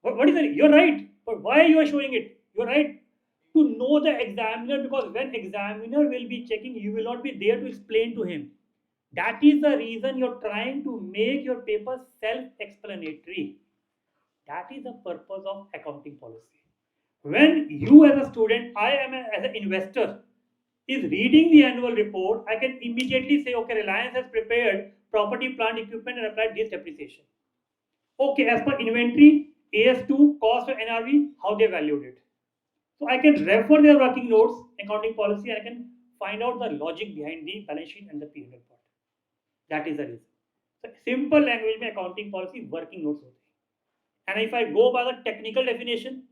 What is it? You're right. But why you are showing it? You're right. To know the examiner, because when examiner will be checking, you will not be there to explain to him. That is the reason you're trying to make your paper self-explanatory. That is the purpose of accounting policy. When you as a student, I am as an investor, is reading the annual report, I can immediately say, okay, Reliance has prepared property, plant, equipment and applied this depreciation. Okay, as per inventory, AS2, cost of NRV, how they valued it. So I can refer their working notes, accounting policy, and I can find out the logic behind the balance sheet and the P&L part. That is the reason. So simple language में accounting policy working notes होते हैं. And if I go by the technical definition,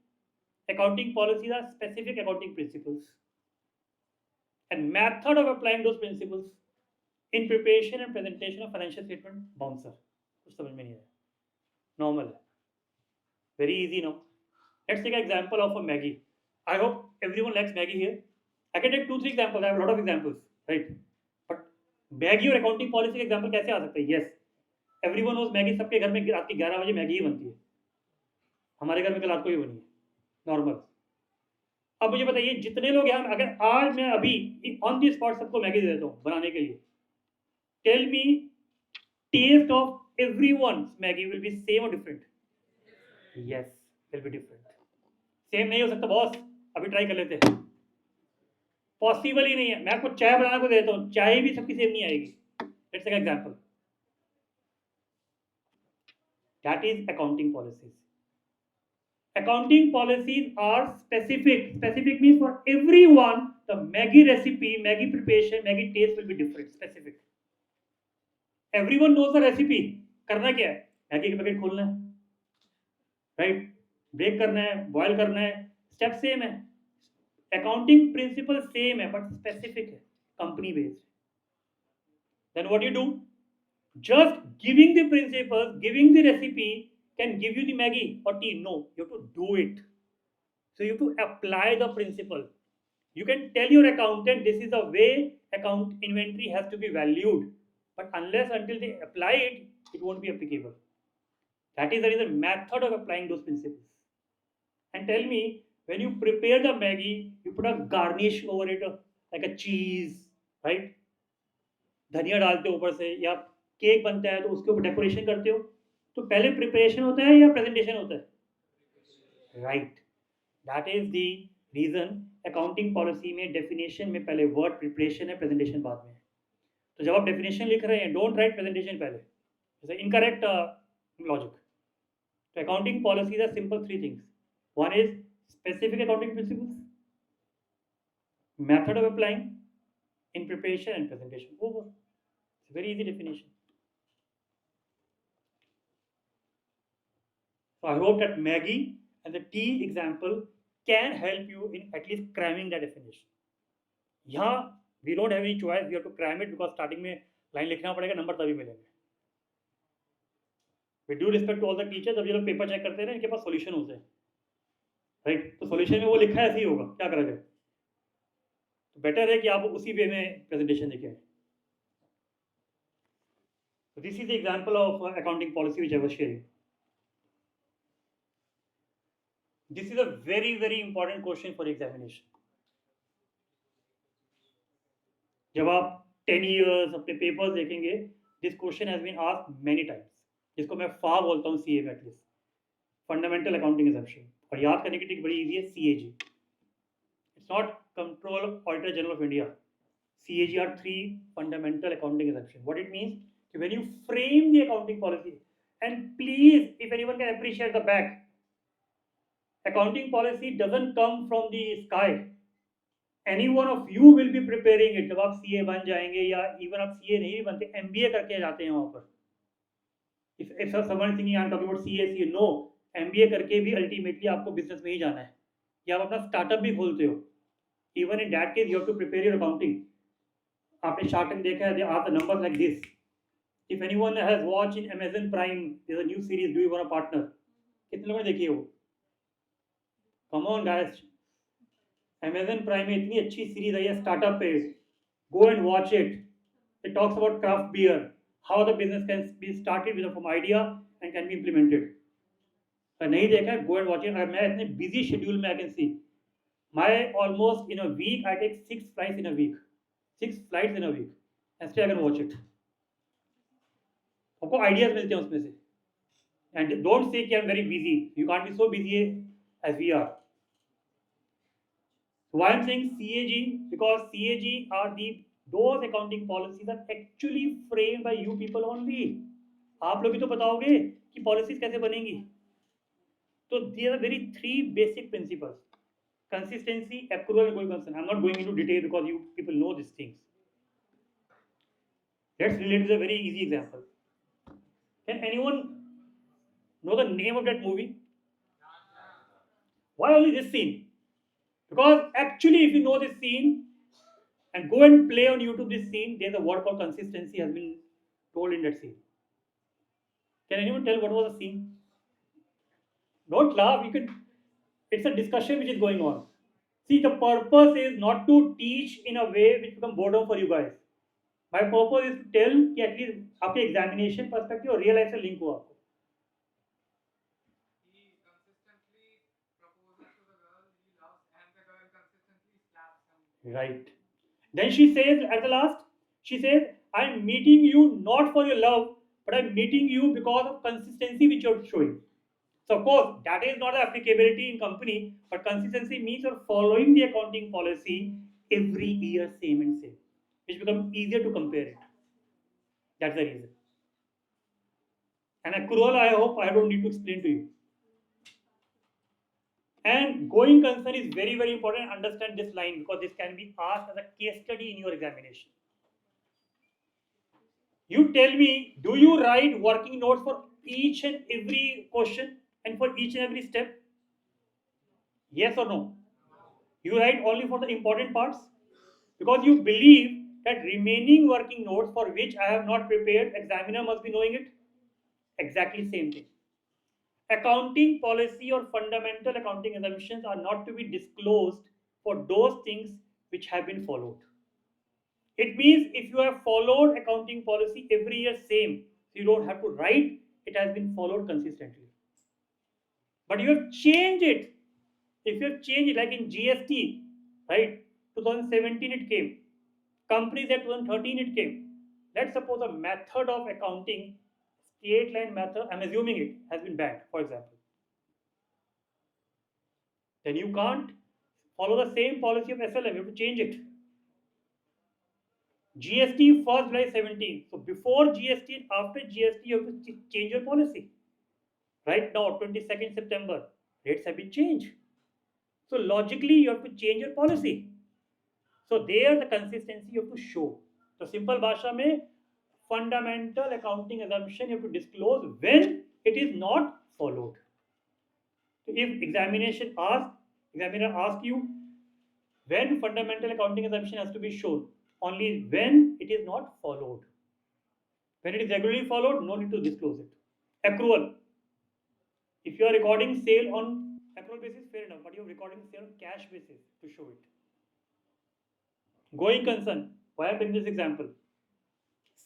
accounting policies are specific accounting principles and method of applying those principles in preparation and presentation of financial statement. Bouncer, कुछ समझ में नहीं आया. Normal, very easy now. Let's take an example of a Maggie. I hope everyone likes Maggie here. I can take 2-3 examples. I have a lot of examples, right? But Maggie और accounting policy का example कैसे आ सकता है? Yes, everyone knows Maggie. सबके घर में रात के 11 बजे मैगी ही बनती है. हमारे घर में कल रात को ही बनी है. Normal. अब मुझे बताइए जितने लोग यहाँ, अगर आज मैं अभी ऑन दी स्पॉट सबको मैगी दे देता हूँ बनाने के लिए, tell me taste of everyone Maggi will be same और different? Yes, will be different. Same नहीं हो सकता बॉस, अभी ट्राई कर लेते हैं। पॉसिबल ही नहीं है। मैं आपको चाय बनाने को देता हूँ, चाय भी सबकी सेम नहीं आएगी। Let's take example. That is accounting policies. Accounting policies are specific. Specific means for everyone, the Maggi recipe, Maggi preparation, Maggi taste will be different. Specific. Everyone knows the recipe. करना क्या है? Maggi का packet खोलना है, right? Bake करना है, boil करना है, स्टेप सेम है। अकाउंटिंग प्रिंसिपल सेम है, बट स्पेसिफिक है, company based. Then what you do? Just giving the principles, giving the recipe can give you the Maggi or tea. No, you have to do it. So you have to apply the principle. You can tell your accountant this is the way account inventory has to be valued, but unless until they apply it, it won't be applicable. That is the method of applying those principles. And tell me, when you prepare the Maggi, you put a garnish over it like a cheese, right? धनिया डालते हो ऊपर से, या cake बनता है तो उसके ऊपर डेकोरेशन करते हो, तो पहले प्रिपरेशन होता है या प्रेजेंटेशन होता है? Right, that is the reason accounting policy में डेफिनेशन में पहले वर्ड प्रिपरेशन है, प्रेजेंटेशन बाद में है। तो जब आप डेफिनेशन लिख रहे हैं, डोंट राइट प्रेजेंटेशन पहले, जैसे इनकरेक्ट लॉजिक। तो accounting policies are simple three things. One is specific accounting principles, method of applying in preparation and presentation. Over. It's a very easy definition. So I hope that Maggie and the tea example can help you in at least cramming that definition. यहाँ we don't have any choice, we have to cram it because starting में line लिखना पड़ेगा, number तभी मिलेंगे। With due respect to all the teachers, जब ये लोग paper check करते हैं ना, इनके पास सॉल्यूशन होते हैं, राइट? तो सॉल्यूशन में वो लिखा है ऐसे ही होगा, क्या करा जाए? तो बेटर है कि आप उसी वे में प्रेजेंटेशन लिखें। So this is the example of accounting policy which I was sharing. This is a very, very important question for examination. जब आप 10 years अपने पेपर्स देखेंगे, this question has been asked many times, जिसको मैं FA बोलता हूँ CA में, at least fundamental accounting exemption. और याद करने की ट्रिक बड़ी इजी है, CAG। It's not Control Auditor General of India. CAG are three fundamental accounting exemptions. What it means, when you frame the accounting policy, and please, if anyone can appreciate the back, accounting policy doesn't come from the sky. Any one of you will be preparing it. जब आप CA बन जाएंगे, या even आप CA नहीं भी बनते, MBA करके जाते हैं वहाँ पर। If someone thinking I'm talking about CA, no, MBA करके भी ultimately आपको business में ही जाना है, या आप अपना startup भी खोलते हो। Even in that case, you have to prepare your accounting. आपने Shark Tank देखा है, they ask the numbers like this. If anyone has watched in Amazon Prime, there's a new series, Do You Want a Partner? कितने लोगों ने देखी है वो? Come on guys, Amazon Prime में इतनी अच्छी सीरीज आई है स्टार्टअप पे, go and watch it. It talks about craft beer, how the business can be started with from idea and can be implemented. अगर नहीं देखा है, go and watch it. अगर मैं इतने busy schedule में I can see. My almost in a week I take 6 flights in a week, 6 flights in a week, and still I can watch it. आपको ideas मिलते हैं उसमें से, and don't say कि I'm very busy. You can't be so busy as we are. So why I'm saying CAG, because CAG are those accounting policies are actually framed by you people only. आप लोग ही तो बताओगे कि policies कैसे बनेंगी। तो these are very three basic principles. Consistency, accrual, and going concern. I'm not going into detail because you people know these things. Let's relate to a very easy example. Can anyone know the name of that movie? Why only this scene? Because actually, if you know this scene and go and play on YouTube this scene, there's a word called consistency has been told in that scene. Can anyone tell what was the scene? Don't laugh. You can. It's a discussion which is going on. See, the purpose is not to teach in a way which become boredom for you guys. My purpose is to tell कि at least आपके examination perspective और real life से link हो आपको। He consistently proposes to the girl he loves, and the girl Right. Then she says at the last, she says, I'm meeting you not for your love, but I'm meeting you because of consistency which you're showing. So of course, that is not the applicability in company, but consistency means you're following the accounting policy every year, same and same, which becomes easier to compare it. That's the reason. And accrual, I hope I don't need to explain to you. And going concern is very, very important. Understand this line because this can be asked as a case study in your examination. You tell me, do you write working notes for each and every question and for each and every step? Yes or no? You write only for the important parts because you believe that remaining working notes for which I have not prepared, examiner must be knowing it. Exactly same thing. Accounting policy or fundamental accounting assumptions are not to be disclosed for those things which have been followed. It means if you have followed accounting policy every year same, so you don't have to write, it has been followed consistently. But you have changed it. If you have changed it, like in GST, right? 2017 it came. Companies at 2013 it came. Let's suppose a method of accounting, state line method, I'm assuming it has been banned, for example. Then you can't follow the same policy of SLM, you have to change it. GST 1st July 17. So before GST and after GST, you have to change your policy. Right now, 22nd September, rates have been changed. So logically, you have to change your policy. So there, the consistency you have to show. So simple bhasha mein, fundamental accounting assumption you have to disclose when it is not followed. So if examiner asks you when fundamental accounting assumption has to be shown, only when it is not followed. When it is regularly followed, no need to disclose it. Accrual. If you are recording sale on accrual basis, fair enough, but you are recording sale on cash basis to show it. Going concern. Why I am taking this example?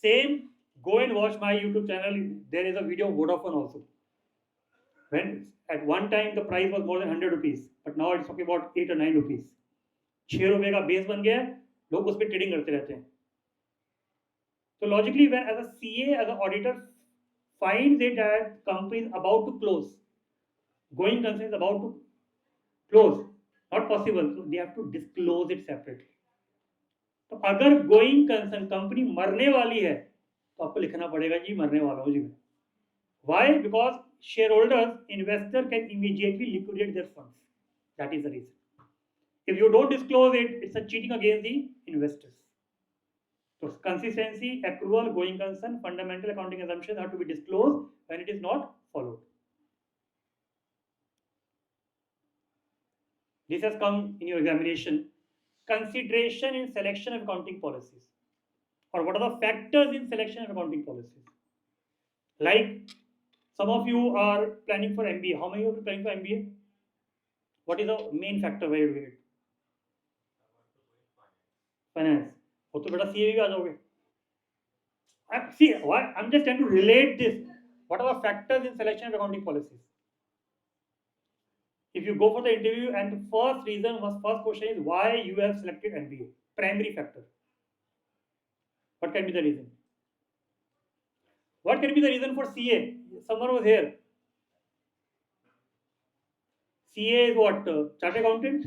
Same, go and watch my YouTube channel. There is a video of Vodafone also. When at one time the price was more than 100 rupees, but now it's talking about 8 or 9 rupees. 6 रुपए का base बन गया है, लोग उस पर trading करते रहते हैं. So logically, when as a CA, as an auditor finds it that company is about to close, going concern is about to close, not possible, so they have to disclose it separately. तो अगर going concern company मरने वाली है तो आपको लिखना पड़ेगा जी मरने वाला हूँ जी मैं. Why? Because shareholders, investor can immediately liquidate their funds. That is the reason. If you don't disclose it, it's a cheating against the investors. So consistency, accrual, going concern, fundamental accounting assumptions have to be disclosed when it is not followed. This has come in your examination. Consideration in selection of accounting policies, or what are the factors in selection of accounting policies? Like some of you are planning for MBA. How many of you are planning for MBA? What is the main factor where you're doing it? Finance. हो तो बेटा CA भी आ जाओगे. See, I'm just trying to relate this. What are the factors in selection of accounting policies? If you go for the interview and the first question is why you have selected MBA, primary factor. What can be the reason? What can be the reason for CA? Someone was here. CA is what? Chartered accountant,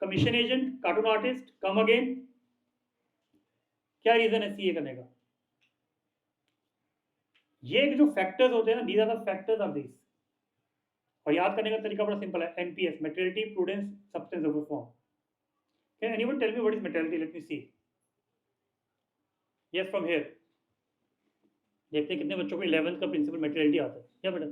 commission agent, cartoon artist, come again. क्या reason है CA करने का? ये जो factors होते हैं ना, these are the factors of these. और याद करने का तरीका बड़ा सिंपल है. NPS, materiality, prudence, substance over form. Can anyone tell me what is materiality? Let me see. Yes, from here. देखते हैं कितने बच्चों को 11th का प्रिंसिपल मेटेरियलिटी आता है. क्या बेटा?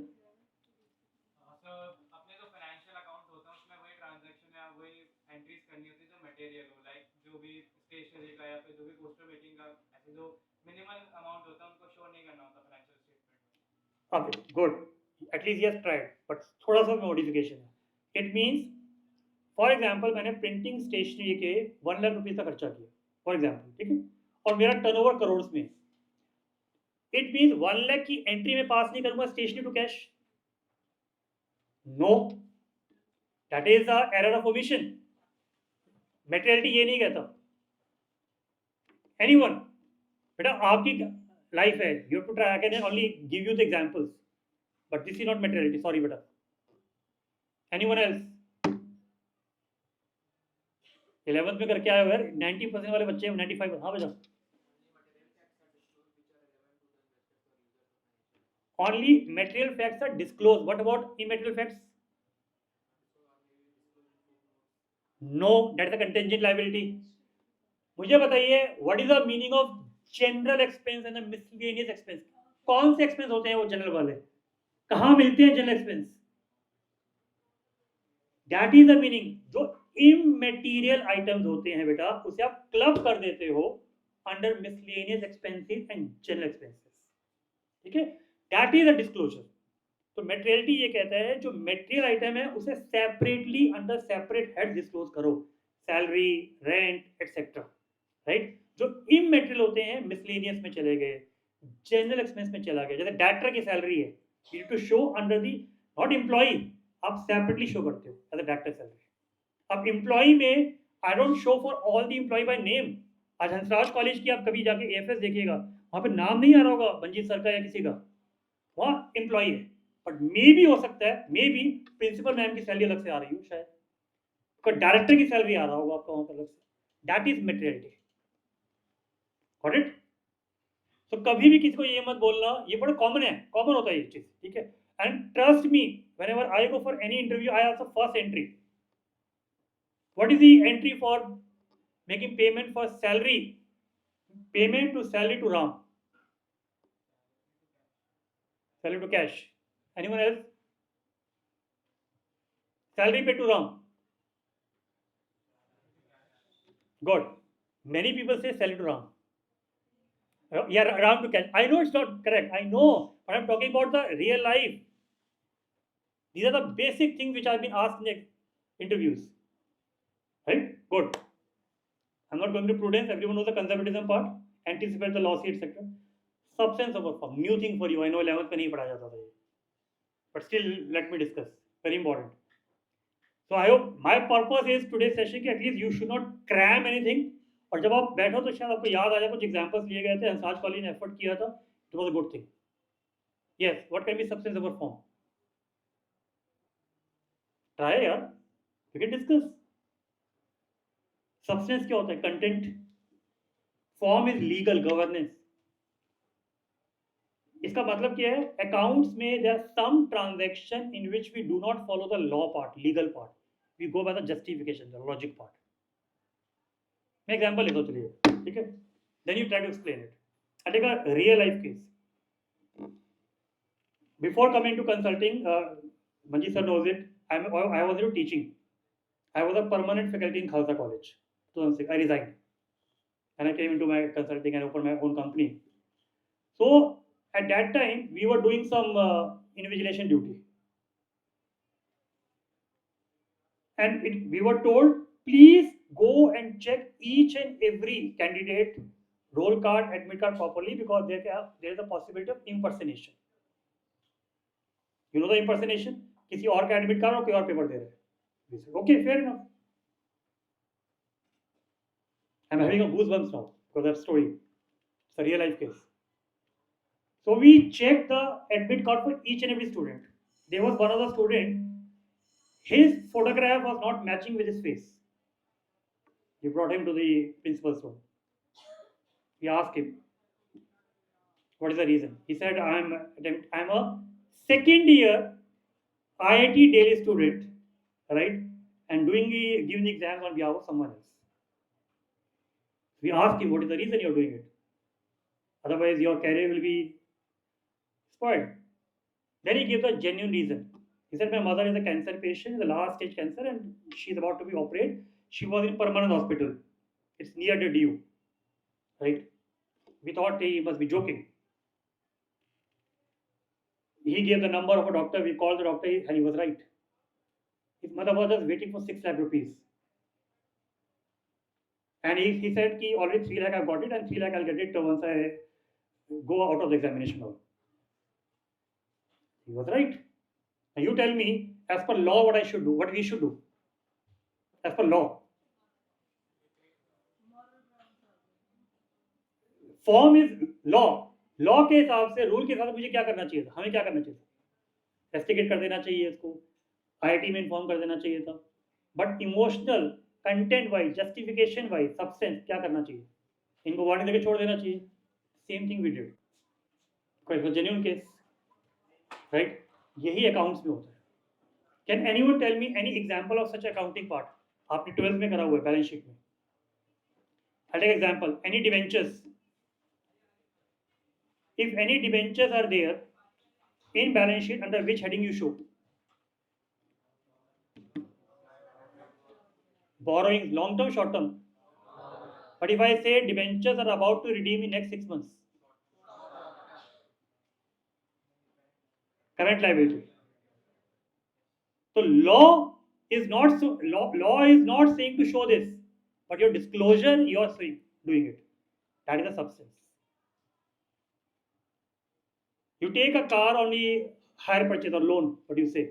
अपने जो फाइनेंशियल अकाउंट होता है उसमें वही ट्रांजैक्शन या वही एंट्रीज करनी होती है जो मटेरियल हो, लाइक जो भी स्टेशनरी का या फिर जो भी पोस्टर मेकिंग का ऐसे जो मिनिमल अमाउंट होता है उनको शो नहीं करना होता financial statement. Okay, good. At least he has tried, but थोड़ा सा मॉडिफिकेशन है. It means, फॉर एग्जाम्पल मैंने प्रिंटिंग स्टेशनरी के 1 लाख रुपीज का खर्चा किया, फॉर एग्जाम्पल, ठीक है, और मेरा टर्नओवर करोड़ में. इट मीन्स 1 लाख की एंट्री में पास नहीं करूंगा stationery to cash. No, that is the error of omission. Materiality ये नहीं कहता एनीवन, बेटा आपकी लाइफ है, you have to try, I can only give you the examples, but this is not materiality, sorry बेटा। Anyone else? 11th में करके आए हो यार, 90% वाले बच्चे 95। हाँ बेटा, only material facts are disclosed. What about immaterial facts? No, that's a contingent liability. मुझे बताइए, what is the meaning of general expense and the miscellaneous expense? कौन से expense होते हैं वो जनरल वाले? कहाँ मिलते हैं general expense? That is the meaning. जो immaterial items होते हैं बेटा, उसे आप क्लब कर देते हो under miscellaneous expenses and general expenses. ठीक है? That is a disclosure. तो मेटेरियलिटी ये कहता है जो मेटेरियल आइटम है उसे separately under separate head disclose करो, सैलरी, रेंट एटसेट्रा, राइट। जो इममेटेरियल होते हैं मिसलेनियस में चले गए, जनरल एक्सपेंस में चला गया। जैसे डायरेक्टर की सैलरी है, you need to show under the, not employee, आप सेपरेटली शो करते हो एज अ डायरेक्टर सैलरी। अब एम्प्लॉई में I don't show for all the employee by name. आज हंसराज कॉलेज की आप कभी जाके एएफएस देखिएगा, वहां पे नाम नहीं आ रहा होगा मंजीत सर का या किसी का, वहाँ एम्प्लॉई है, बट मे भी हो सकता है, मे बी प्रिंसिपल मैम की सैलरी अलग से आ रही हो, शायद डायरेक्टर की सैलरी आ रहा होगा आपका वहां पर अलग से। That is materiality, got it. तो कभी भी किसी को ये मत बोलना, ये बड़ा कॉमन है, कॉमन होता है ये चीज, ठीक है। And trust me, whenever I go for any interview, I also first entry, what is the entry for making payment for salary, payment to salary to Ram, salary to cash. Anyone else? Salary paid to Ram. Good. Many people say salary to Ram. Yeah, Ram to cash. I know it's not correct. I know, but I'm talking about the real life. These are the basic things which have been asked in the interviews. Right? Good. I'm not going to prudence. Everyone knows the conservatism part. Anticipate the loss, etc. Substance over form. New thing for you. I know 11th में नहीं पढ़ा जाता था ये. But still, let me discuss. Very important. So I hope my purpose is today's session कि at least you should not cram anything. और जब आप बैठो तो शायद आपको याद आ जाए कुछ एग्जाम्पल्स लिए गए थे, हंसाज कॉलेज ने एफर्ट किया था, it was a good thing. Yes, what can be substance over form? Try यार, वी कैन डिस्कस। सब्सटेंस क्या होता है? Content. Form is legal governance. इसका मतलब क्या है? अकाउंट्स में there are some transaction in which we do not follow the law part, legal part, we go by the justification, the logic part. मैं example लेता हूं, चलिए, ठीक है, then you try to explain it. I take a real life case. Before coming to consulting, Manjeet sir knows it, I was into teaching. I was a permanent faculty in Khalsa College. 2006 I resigned and I came into my consulting and opened my own company. So at that time we were doing some invigilation duty, and we were told, please go and check each and every candidate roll card, admit card properly, because there is a possibility of impersonation. You know the impersonation, किसी और का admit card और कोई और paper दे रहे हैं। Okay, fair enough. I'm having a goosebumps now because of that story. It's a real life case. So we checked the admit card for each and every student. There was one of the student, his photograph was not matching with his face. We brought him to the principal's room. We asked him, what is the reason? He said, I'm a second year IIT Delhi student, right? And giving the exams on behalf of someone else. We asked him, what is the reason you're doing it? Otherwise, your career will be spoiled. Then he gave the genuine reason. He said, my mother is a cancer patient, the last stage cancer, and she's about to be operated. She was in permanent hospital. It's near the DU, right? We thought he must be joking. He gave the number of a doctor. We called the doctor, and he was right. His mother was just waiting for 6 lakh rupees. And he said, ki already 3 lakh I've got it, and 3 lakh I'll get it once I go out of the examination hall. He was right. Now you tell me, as per law, what I should do, what we should do, as per law. Form is law, law के हिसाब से, rule के हिसाब से मुझे क्या करना चाहिए था, हमें क्या करना चाहिए था, रेस्टिकेट कर देना चाहिए इसको, आईआईटी में इन्फॉर्म कर देना चाहिए था, but emotional content wise, justification wise, substance क्या करना चाहिए, इनको वार्निंग देके छोड़ देना चाहिए. Same thing we did, genuine case, right. यही अकाउंट्स में होता है. Can anyone tell me any example of such accounting part? आपने 12th में करा हुआ है बैलेंस शीट में. I take example, any debentures, if any debentures are there in balance sheet, under which heading you show? Borrowing, long term, short term. But if I say debentures are about to redeem in next 6 months, current liability. So law is not law is not saying to show this, but your disclosure you are doing it. That is the substance. You take a car on the hire purchase or loan. What do you say?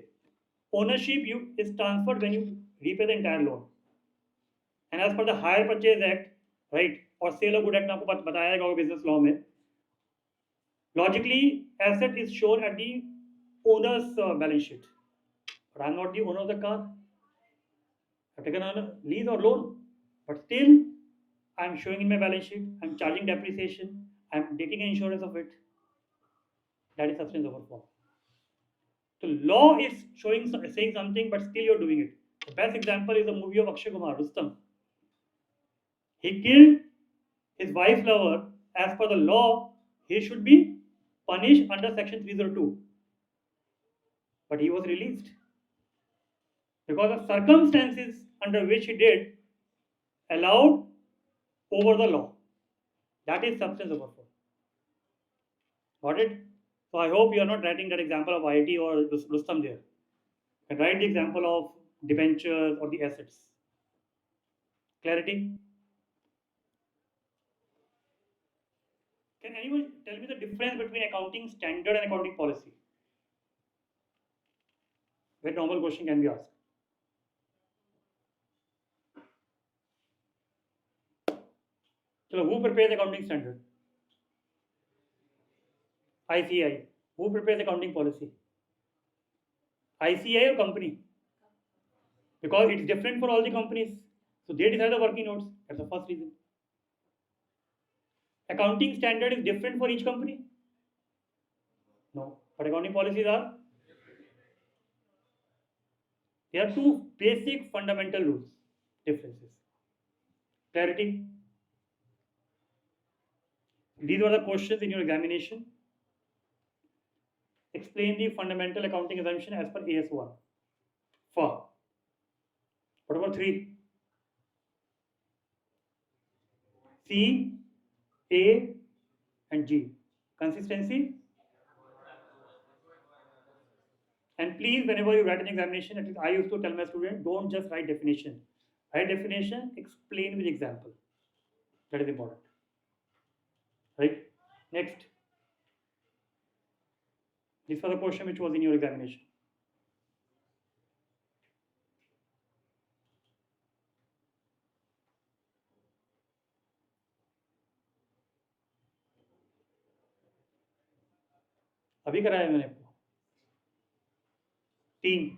Ownership is transferred when you repay the entire loan. And as per the hire purchase act, right, or sale of good act, आपको बताया जाएगा business law में, logically asset is shown at the owner's balance sheet. But I'm not the owner of the car. I've taken on a lease or loan, but still I'm showing in my balance sheet. I'm charging depreciation. I'm taking insurance of it. That is substance over form. So law is saying something, but still you're doing it. The best example is the movie of Akshay Kumar, Rustam. He killed his wife's lover. As per the law, he should be punished under section 302. But he was released because the circumstances under which he did allowed over the law. That is substance over form. Got it? So I hope you are not writing that example of IIT or Rustam there. You can write the example of debentures or the assets. Clarity? Can anyone tell me the difference between accounting standard and accounting policy? Very normal question can be asked. So who prepares accounting standard? ICAI. Who prepares accounting policy? ICAI or company? Because it's different for all the companies. So they decide the working notes. That's the first reason. Accounting standard is different for each company? No. But accounting policies are? There are two basic fundamental rules, differences. Clarity? These were the questions in your examination. Explain the fundamental accounting assumption as per AS1. 4. What about 3? C, A, and G. Consistency. And please, whenever you write an examination, at least I used to tell my students, don't just write definition. Write definition, explain with example. That is important. Right? Next. This was the question which was in your examination. अभी कराया मैंने आपको 3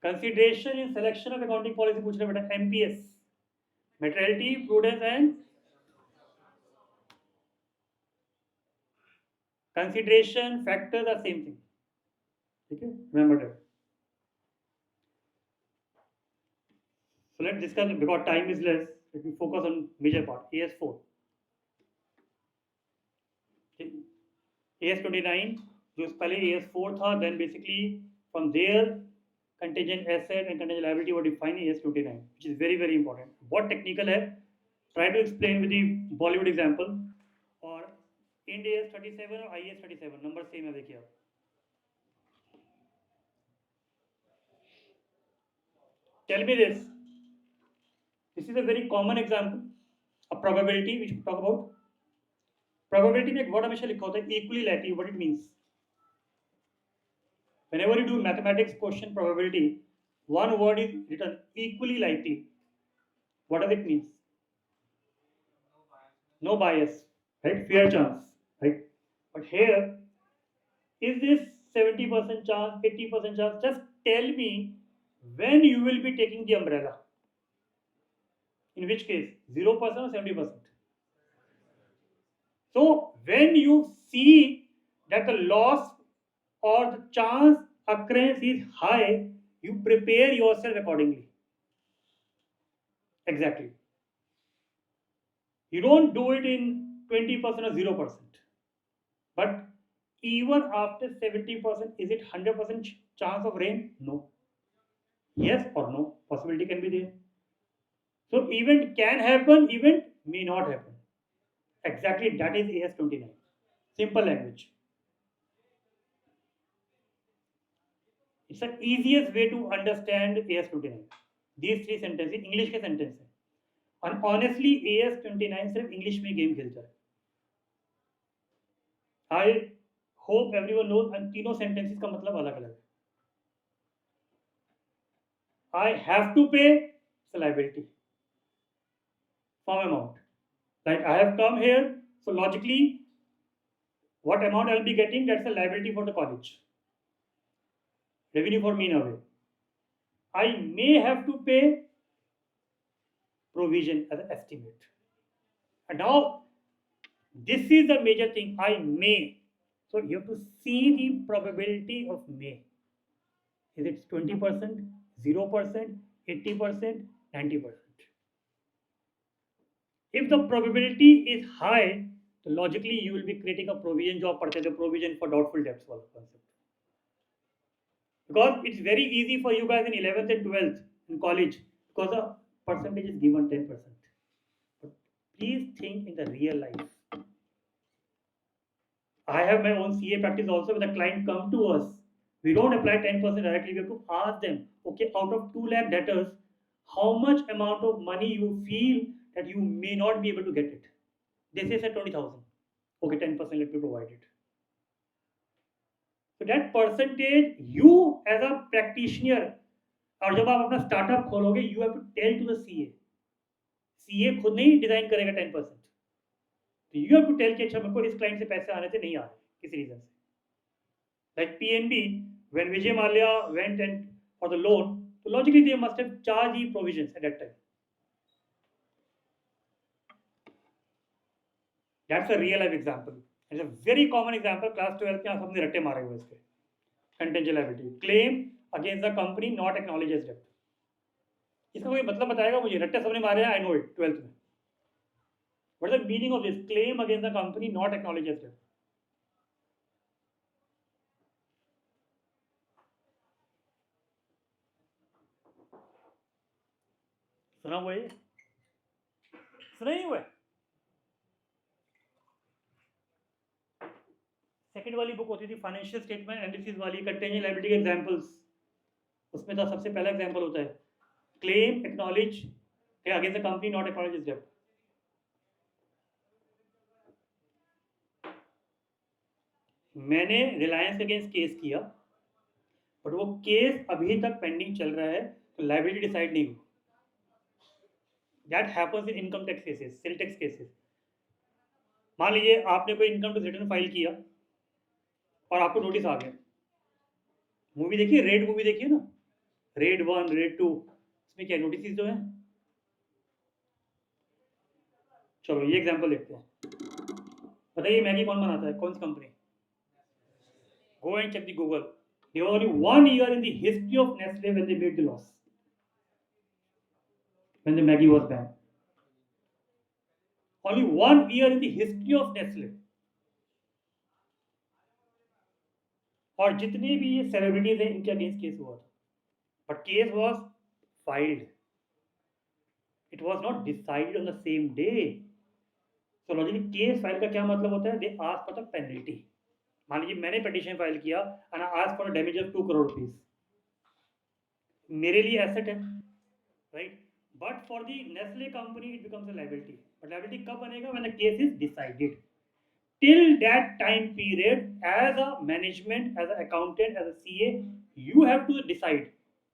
consideration in selection of accounting policy पूछ रहे बेटा MPS materiality prudence and consideration factors are same thing ठीक है remember that so let's discuss because time is less let me focus on major part AS4 AS29 जो पहले AS4 था then basically from there contingent asset and contingent liability were defined in AS29 which is very very important बहुत technical है try to explain with the Bollywood example और Ind AS 37 और IAS 37 number same है देखिए आप tell me this is a very common example a probability which we talk about probability में एक word हमेशा लिखा होता है equally likely what it means whenever you do mathematics question probability one word is written equally likely what does it mean no bias, right? Fair chance, right? But here, is this 70% chance, 80% chance? Just tell me when you will be taking the umbrella. In which case, 0% or 70%? So when you see that the loss or the chance occurrence is high, you prepare yourself accordingly. Exactly. You don't do it in 20% or 0%. But even after 70%, is it 100% chance of rain? No. Yes or no? Possibility can be there. So event can happen, event may not happen. Exactly, that is AS29. Simple language. It's the easiest way to understand AS29. These three sentences, English के sentence है. And honestly, AS29 सिर्फ English में game खेलता है. I hope everyone knows and तीनों sentences का मतलब अलग अलग है. I have to pay, it's a liability. Firm amount. Like I have come here, so logically, what amount I'll be getting, that's a liability for the college. Revenue for me in a way. I may have to pay provision as an estimate. And now, this is the major thing. I may. So you have to see the probability of may. Is it 20%, 0%, 80%, 90%? If the probability is high, so logically you will be creating a provision job, purchase a provision for doubtful debts concept. Because it's very easy for you guys in 11th and 12th in college because the percentage is given 10%. But please think in the real life. I have my own CA practice also. When the client come to us, we don't apply 10% directly. We have to ask them, okay, out of 2 lakh debtors, how much amount of money you feel that you may not be able to get it? They say 20,000. Okay, 10% let me provide it. So that percentage, you as a practitioner, और जब आप अपना startup खोलोगे, you have to tell to the CA. CA खुद नहीं design करेगा 10%. तो you have to tell कि अच्छा मेरे को इस क्लाइंट से पैसे आने थे नहीं आ रहे किसी रीजन से. Like PNB, when Vijay Mallya went and for the loan, so logically they must have charged the provisions at that time. That's a real life example. It's a very common example. Class 12 में आप सबने रट्टे मारे हुए इसके. Contingent liability. Claim against the company not acknowledged as debt. इसका कोई मतलब बताएगा मुझे? रट्टे सबने मारे हैं, I know it 12th में. What is the meaning of this? Claim against the company not acknowledged as debt. सुना हुआ है? सुना ही हुआ है? सेकंड वाली बुक होती थी फाइनेंशियल स्टेटमेंट एनालिसिस वाली, कंटेंजेंट लायबिलिटी के एग्जांपल्स. उसमें तो सबसे पहला एग्जांपल होता है claim acknowledge against the company not acknowledge डेब्ट. मैंने रिलायंस के अगेंस्ट केस किया, बट वो केस अभी तक पेंडिंग चल रहा है, तो लायबिलिटी डिसाइड नहीं हुई. That happens in income tax cases, sale tax cases. मान लीजिए आपने कोई इनकम टैक्स रिटर्न फाइल किया और आपको नोटिस आ गया. मूवी देखिए, रेड मूवी देखिए ना, रेड 1, रेड 2, इसमें क्या नोटिस तो है. चलो ये एग्जांपल देखते हैं. बताइए मैगी कौन बनाता है, कौन सी company? Go and check the Google. There was only 1 year in the history of Nestle when they made the loss. When the Maggi was banned. Only 1 year in the history of Nestle. और जितने भी ये celebrities हैं इनके against case हुआ था, but case was filed. It was not decided on the same day. So logically case file का क्या मतलब होता है? They ask for the penalty. मान लीजिए मैंने पिटीशन फाइल किया and I ask for a damage of 2 crore rupees. मेरे लिए एसेट है, right? But for the Nestle company it becomes a liability. But liability कब बनेगा? When the case is decided. Till that time period, as a management, as an accountant, as a CA, you have to decide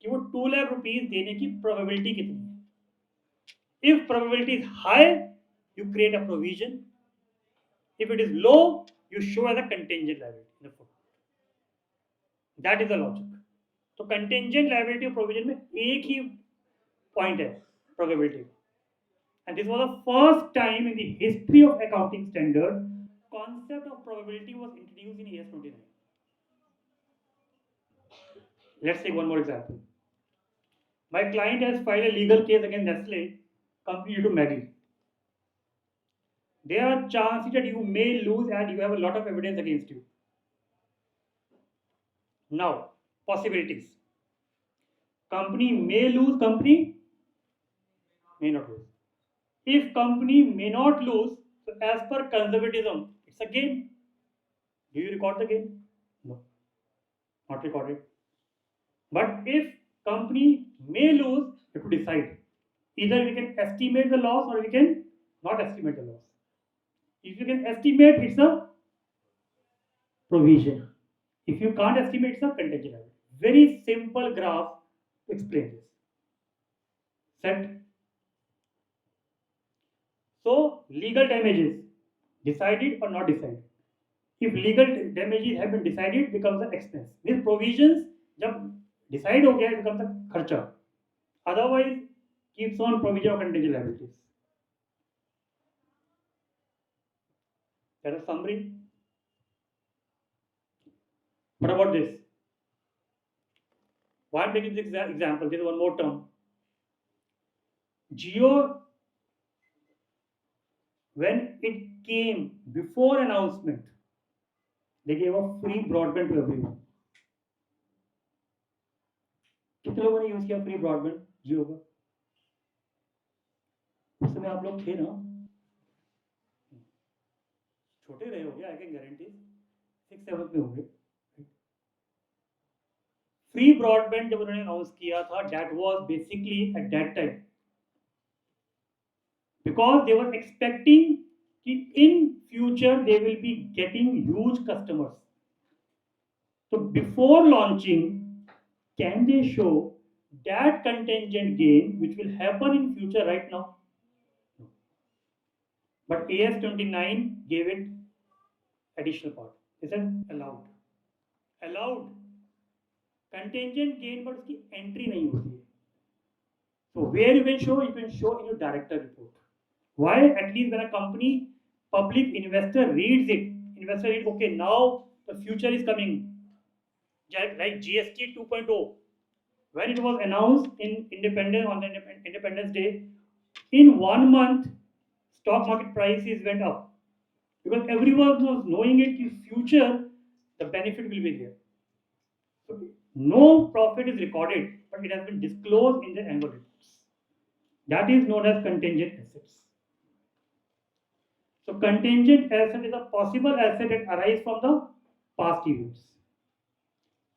कि वो 2 lakh rupees देने की probability कितनी है. If probability is high, you create a provision. If it is low, you show as a contingent liability in the footnote. That is the logic. तो contingent liability और provision में एक ही point है probability. And this was the first time in the history of accounting standard concept of probability was introduced in AS 29. Let's take one more example. My client has filed a legal case against Nestle company due to Maggie. There are chances that you may lose and you have a lot of evidence against you. Now, possibilities. Company may lose, company may not lose. If company may not lose, so as per conservatism, it's a gain. Do you record the gain? No, not recorded. But if company may lose, you have to decide. Either we can estimate the loss or we can not estimate the loss. If you can estimate, it's a provision. If you can't estimate, it's a contingent liability. Very simple graph to explain this. Set. So legal damages, decided or not decided. If legal damages have been decided, it becomes an expense. These provisions, जब decide हो गया, it becomes a खर्चा. Otherwise, keeps on provision of contingent liabilities. That's a summary. What about this? Why I'm taking this example? There is one more term. Jio, when it came before announcement, they gave a free broadband to everyone. कितने लोगों ने use किया free broadband जियो का? उस समय आप लोग थे ना? छोटे रहे होंगे, आई कैन गारंटी 6-7 में होंगे. फ्री ब्रॉडबैंड जब उन्होंने अनाउंस किया था, that was basically eight that time because they were expecting that in future they will be getting huge customers. So before launching, can they show that contingent gain which will happen in future right now? No. But AS 29 gave it additional part. They said allowed. Allowed. Contingent gain, but उसकी entry नहीं होती है. So where you can show in your director report. Why? At least when a company, public investor reads it, investor reads, okay, now the future is coming. Like GST 2.0, when it was announced on the Independence Day, in 1 month, stock market prices went up because everyone was knowing it in future, the benefit will be there. So no profit is recorded, but it has been disclosed in the annual reports. That is known as contingent assets. So contingent asset is a possible asset that arises from the past events,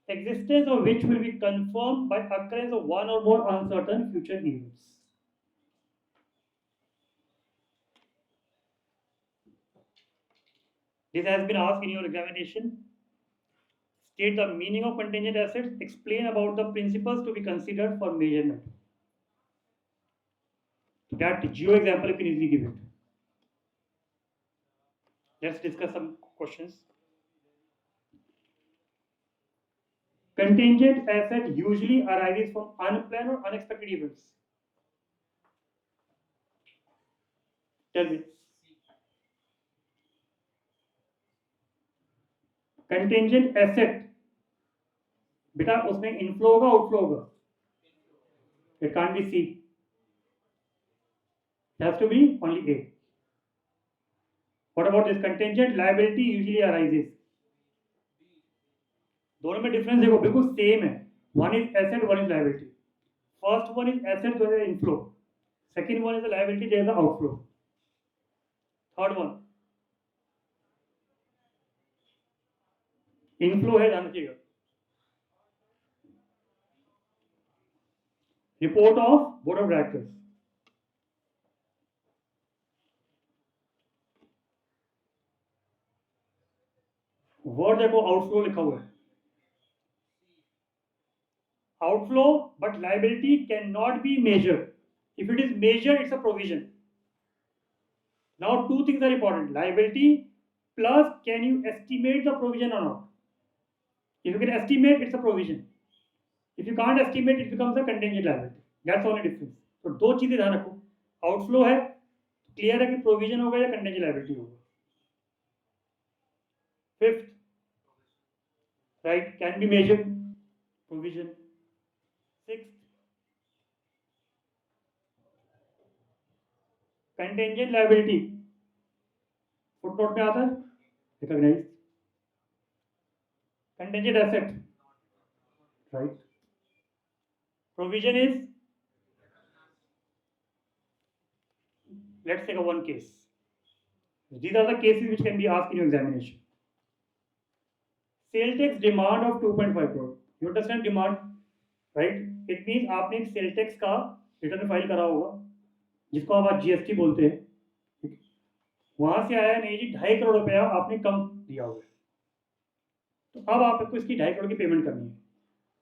existence of which will be confirmed by occurrence of one or more uncertain future events. This has been asked in your examination. State the meaning of contingent assets. Explain about the principles to be considered for measurement. That Jio example you can easily give it. Let's discuss some questions. Contingent asset usually arises from unplanned or unexpected events. Tell me. Contingent asset, बेटा उसमें inflow होगा outflow होगा? It can't be C. It has to be only A. What about this? Contingent liability usually arises. दोनों में difference देखो, बिल्कुल same है. One is asset, one is liability. First one is asset, there is inflow. Second one is the liability, there is the outflow. Third one, inflow है, ध्यान रखिएगा. Report of board of directors. Word देखो, outflow लिखा हुआ है. Outflow, but liability cannot be measured. If it is measured, it's a provision. Now, two things are important: liability plus can you estimate the provision or not. If you can estimate, it's a provision. If you can't estimate, it becomes a contingent liability. That's the only difference. तो दो चीजें ध्यान रखो, outflow है clear है कि provision होगा या कंटेंजेंट लायबिलिटी होगा. Fifth, right, can be measured, provision. Sixth, contingent liability footnote में आता है, recognise. Contingent asset, right. Provision is, let's take a one case. These are the cases which can be asked in your examination. Sale tax demand of 2.5 crore. You understand demand, right? It means आपने एक sale tax का return file करा होगा, जिसको आप आज GST बोलते हैं. ठीक है, वहां से आया नहीं जी 2.5 करोड़ रुपया आपने कम दिया होगा, तो अब आपको इसकी 2.5 करोड़ की पेमेंट करनी है.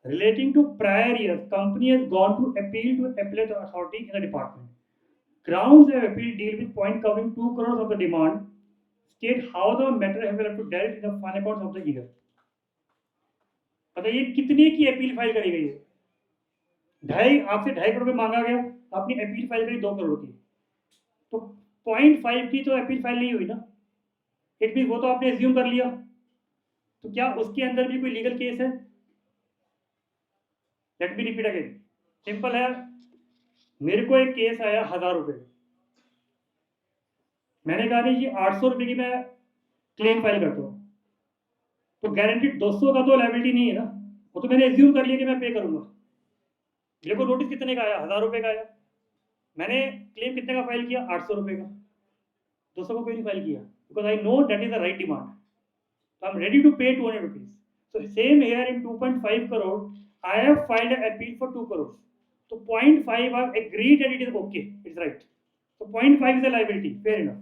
Relating to prior years, company has gone to appeal to appellate authority in the department. Grounds of appeal deal with point covering 2 crores of the demand. State how the matter has been to dealt in the final accounts of the year. बताइए कितने की appeal file करी गई है? आपसे 2.5 करोड़ रुपए मांगा गया, आपने अपील फाइल करी 2 करोड़ की, तो 0.5 की तो अपील फाइल नहीं हुई ना. इट मीन वो तो आपने एज्यूम कर लिया, तो क्या उसके अंदर भी कोई लीगल केस है? Let me repeat again. Simple है, मेरे को एक केस आया 1000 रुपये, मैंने कहा नहीं जी 800 रुपये की मैं क्लेम फाइल करता हूँ, तो गारंटीड 200 का तो लायबिलिटी नहीं है ना, वो तो मैंने एज्यूम कर लिया कि मैं पे करूंगा. मेरे को नोटिस कितने का आया? 1000 रुपये का आया. मैंने क्लेम कितने का फाइल किया? 800 रुपये का. 200 का कोई नहीं फाइल किया, because I know that is the right demand, so I'm ready to pay 200 rupees. So same here in 2.5 crore, I have filed an appeal for 2 crores. So 0.5 I've agreed that it is okay, it's right. So 0.5 is a liability, fair enough.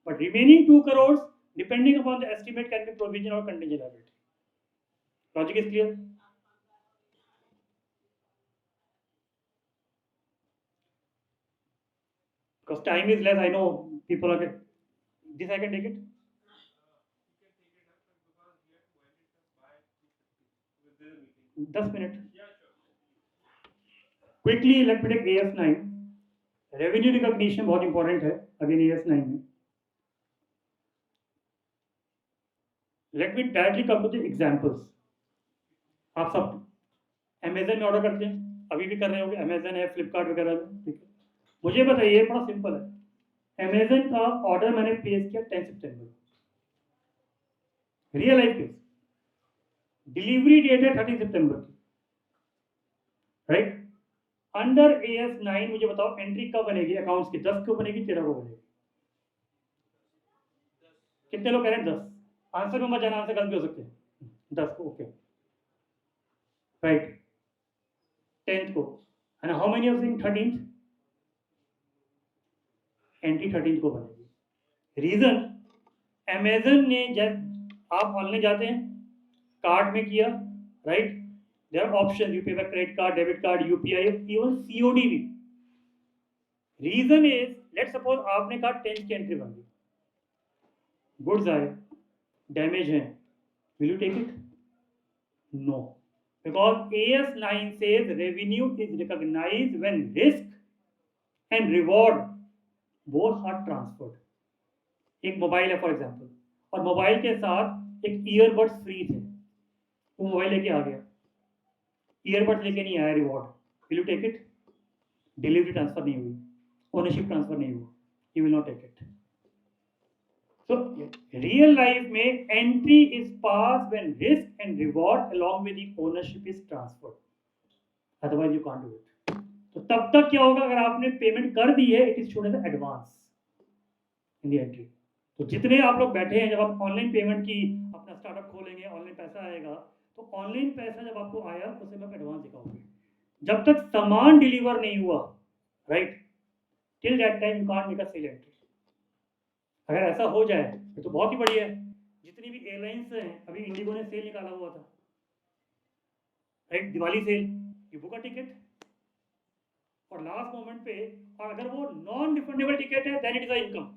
But remaining 2 crores, depending upon the estimate, can be provision or contingent liability. Logic is clear? Because time is less, I know people are. This I can take it. 10 minutes. Quickly, let me take AS9. Revenue recognition बहुत important है again AS9 में. Let me directly come to the examples. आप सब Amazon में order करते हैं, अभी भी कर रहे होंगे, अमेजन है, फ्लिपकार्ट वगैरह में. ठीक है, मुझे बताइए, बड़ा सिंपल है. अमेजन का ऑर्डर मैंने प्लेस किया 10 सितंबर, real life case. Delivery date है 30 सितंबर की, राइट. अंडर AS9 मुझे बताओ एंट्री कब बनेगी अकाउंट्स की? 10 को बनेगी, 13 को बनेगी? कितने लोग कह रहे हैं 10? आंसर में मत जाना, आंसर गलत भी हो सकते हैं. 10 को, ओके, राइट. 10th को, and how many of sing 13th? Entry 13th को बनेगी. रीजन, अमेजन ने जब आप ऑनलाइन जाते हैं, कार्ड में किया, राइट, देयर ऑप्शन, यू पे by credit card, debit card, UPI, even COD भी. रीजन इज, लेट सपोज आपने कहा 10th की एंट्री बन गई, गुड्स आए, डैमेज है, will you take it? No, because AS9 says revenue is recognized when risk and reward both are transferred. एक mobile है फॉर एग्जांपल, और मोबाइल के साथ एक ईयरबड्स फ्री थे, वो मोबाइल लेके आ गया, ईयरबड्स लेके नहीं आया, reward, will you take it? Delivery transfer नहीं हुई, ओनरशिप ट्रांसफर नहीं हुआ, you will not take it. So real life में entry is pass when risk and reward along with the ownership is transferred, otherwise you can't do it. तो तब तक क्या होगा, अगर आपने पेमेंट कर दी है, it is shown as advance in the entry. तो जितने आप लोग बैठे हैं, जब आप ऑनलाइन पेमेंट की अपना स्टार्टअप खोलेंगे, ऑनलाइन पैसा आएगा, तो ऑनलाइन पैसा जब आपको आया, उसे आप एडवांस दिखाओगे. जब तक सामान डिलीवर नहीं हुआ, right, till that time you can't make a sale entry. अगर ऐसा हो जाए तो बहुत ही बढ़िया है. जितनी भी एयरलाइंस हैं, अभी इंडिगो ने सेल निकाला हुआ था, right, Diwali sale, you book a ticket और लास्ट मोमेंट पे, और अगर वो नॉन रिफंडेबल टिकट है, then it is a income.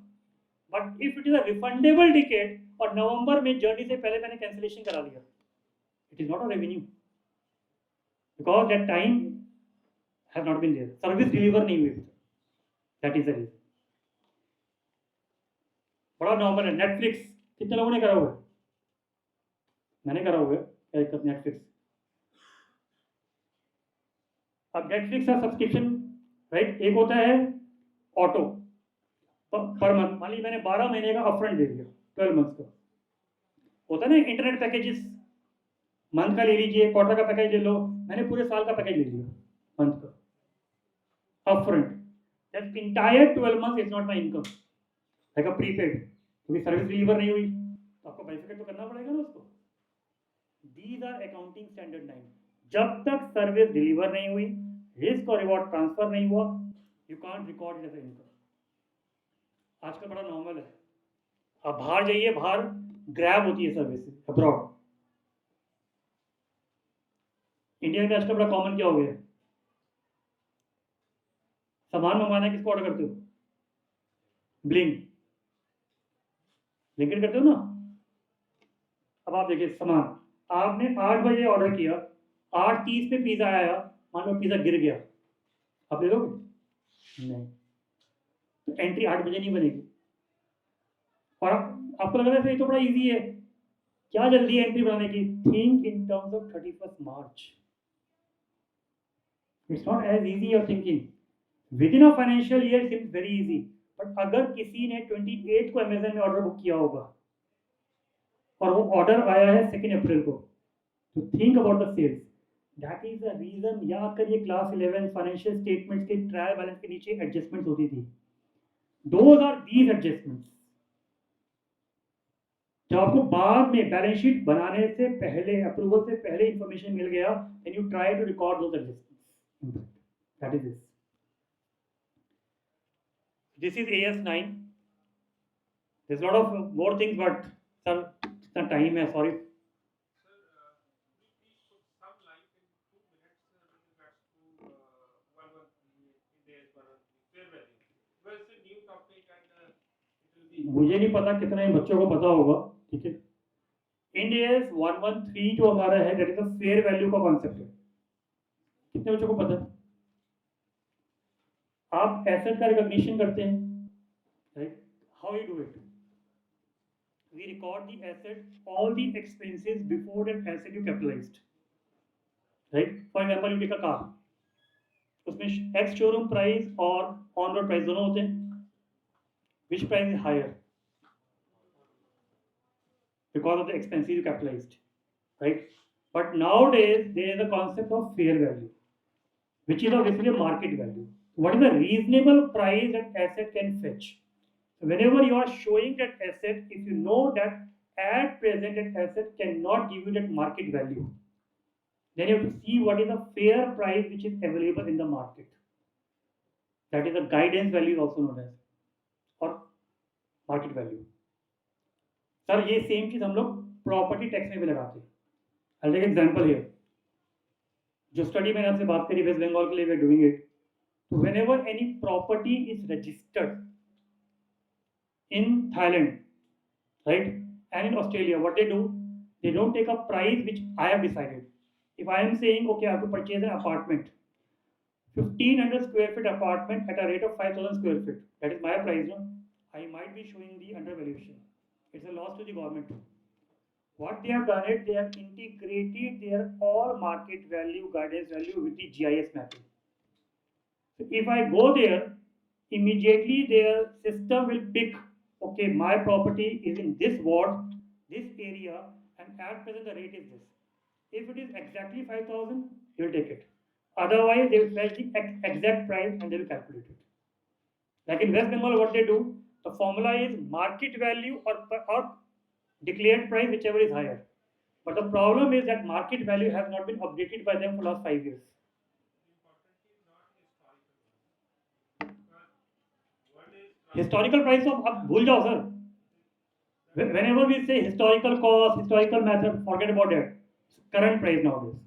But if it is a refundable ticket और नवंबर में जर्नी से पहले मैंने कैंसिलेशन करा लिया, it is not a revenue because that time has not been there, service deliver नहीं हुई, दैट इज द रीजन। बड़ा नॉर्मल है। नेटफ्लिक्स कितने लोगों ने करा हुआ है? मैंने करा हुआ है, क्या दिक्कत नेटफ्लिक्स। अब नेटफ्लिक्स का सब्सक्रिप्शन, राइट, एक होता है ऑटो पर मंथ, मान लीजिए मैंने 12 महीने का अपफ्रंट दे दिया, 12 मंथ्स का होता है ना। इंटरनेट पैकेजेस मंथ का ले लीजिए, क्वार्टर का पैकेज ले लो, मैंने पूरे साल का पैकेज ले लिया मंथ का upfront. That entire 12 month is not my income, like a prepaid, क्योंकि सर्विस डिलीवर नहीं हुई तो आपको बाइफिकेट तो करना पड़ेगा ना उसको। These are accounting standard 9। जब तक सर्विस डिलीवर नहीं हुई, रिस्क और रिवॉर्ड ट्रांसफर नहीं हुआ, you can't record as income. आजकल बड़ा नॉर्मल है, आप बाहर जाइए, बाहर ग्रैब होती है सर्विस अब्रॉड। इंडिया में आजकल बड़ा कॉमन क्या हो गया है, सामान मंगवाना है, किसको ऑर्डर करते हो? ब्लिंकिट करते हो ना। अब आप देखिए, सामान आपने 8 बजे ऑर्डर किया, 8:30 पे पिज्जा आया, मान लो पिज्जा गिर गया, आप ले लोगे? नहीं, तो एंट्री 8 बजे नहीं बनेगी। और आपको लग रहा है ये तो बड़ा इजी है, क्या जल्दी है एंट्री बनाने की? Think in terms of 31st March. It's not as easy of thinking. Within a financial year it seems very easy, but अगर किसी ने 28 को अमेजन में ऑर्डर बुक किया होगा और वो ऑर्डर आया है 2 अप्रैल को, तो think about the sales. That is the reason. याद करिए क्लास 11 फाइनेंशियल स्टेटमेंट्स के ट्रायल बैलेंस के नीचे एडजस्टमेंट्स होती थी। Those are these adjustments. जब आपको बाद में बैलेंस शीट बनाने से पहले, अप्रूवल से पहले इंफॉर्मेशन मिल गया, then you try to record those adjustments. That is this. This is AS9. There's a lot of more things, but sir, इतना time है, sorry. Sir, could you please put some light in 2 minutes with regards to 113 India's 113 fair value? Well, it's a new topic and it will be. मुझे नहीं पता कितने बच्चों को पता होगा, ठीक है। इंडियस 113 जो हमारा है, that is a fair value का कॉन्सेप्ट है। कितने बच्चों को पता है? आप एसेट का रिकॉग्निशन करते हैं, right? How you do it? We record the asset, all the expenses before that asset you capitalized, right? For example you take a car, उसमें एक्स शोरूम प्राइस और ऑन रोड प्राइस दोनों होते हैं। Which price is higher? because of the expenses you capitalized, right? But nowadays there is a concept of fair value, which is obviously a market value. What is the reasonable price that asset can fetch? So whenever you are showing that asset, if you know that at present that asset cannot give you that market value, then you have to see what is the fair price which is available in the market. That is a guidance value also known as, or market value. Sir ये सेम चीज हम लोग property tax में भी लगाते हैं। I take example here, जो स्टडी मैंने आपसे बात करी वेस्ट बंगाल के लिए, वी आर डूइंग इट। तो whenever any property is registered in Thailand, right, and in Australia, what they don't take a price which I have decided. If I am saying okay, I have to purchase an apartment, 1500 square feet apartment at a rate of 5000 square feet, that is my price, no? I might be showing the undervaluation. It's a loss to the government. What they have done is they have integrated their all market value, guidance value with the GIS mapping. So if I go there, immediately their system will pick, okay, my property is in this ward, this area, and at present the rate is this. If it is exactly 5000, they will take it. Otherwise, they will fetch the exact price and they will calculate it. Like in West Bengal, what they do, the formula is market value or declared price, whichever is higher. But the problem is that market value has not been updated by them for last 5 years. Historical price of अब भूल जाओ sir. Whenever we say historical cost, historical method, forget about that. Current price nowadays.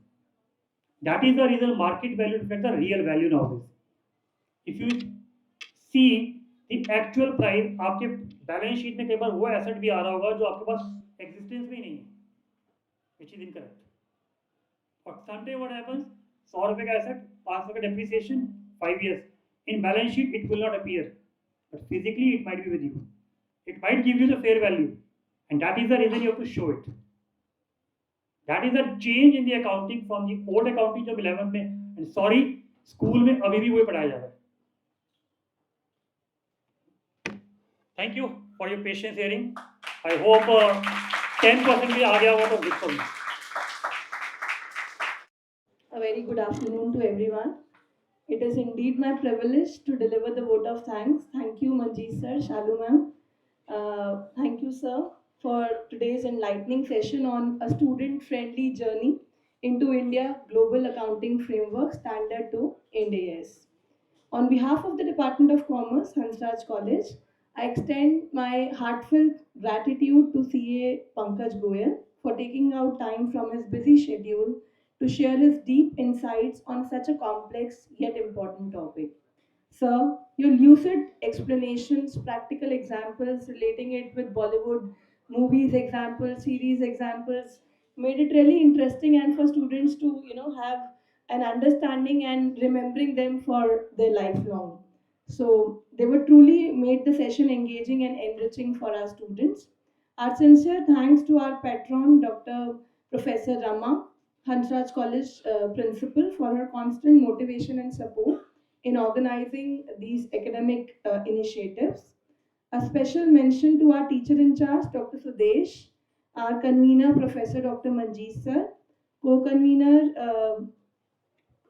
That is the reason market value reflects the real value nowadays. If you see the actual price आपके balance sheet में कई बार वो asset भी आ रहा होगा जो आपके पास existence में ही नहीं है, विच इज इनकरेक्ट। और समटाइम व्हाट हैपेंस, 100 रुपए का एसेट, 500 का depreciation, 5 years, in balance sheet it will not appear, but physically it might be with you, it might give you the fair value, and that is the reason you have to show it. That is a change in the accounting from the old accounting जो 11th में, and sorry school में अभी भी वही पढ़ाया जा रहा है। Thank you for your patience hearing. I hope 10% भी आ गया होगा तो good for me. A very good afternoon to everyone. It is indeed my privilege to deliver the vote of thanks. Thank you, Manjeet sir, Shalu ma'am. Thank you, sir, for today's enlightening session on a student-friendly journey into India Global Accounting Framework Standard 2 Ind AS. On behalf of the Department of Commerce, Hansraj College, I extend my heartfelt gratitude to CA Pankaj Goyal for taking out time from his busy schedule to share his deep insights on such a complex yet important topic. Sir, your lucid explanations, practical examples, relating it with Bollywood movies examples, series examples, made it really interesting and for students to have an understanding and remembering them for their lifelong. So they were truly made the session engaging and enriching for our students. Our sincere thanks to our patron, Dr. Professor Rama, Hansraj College principal, for her constant motivation and support in organizing these academic initiatives. A special mention to our teacher in charge, Dr. Sudesh, our convener, Professor Dr. Manjeet sir, co-convener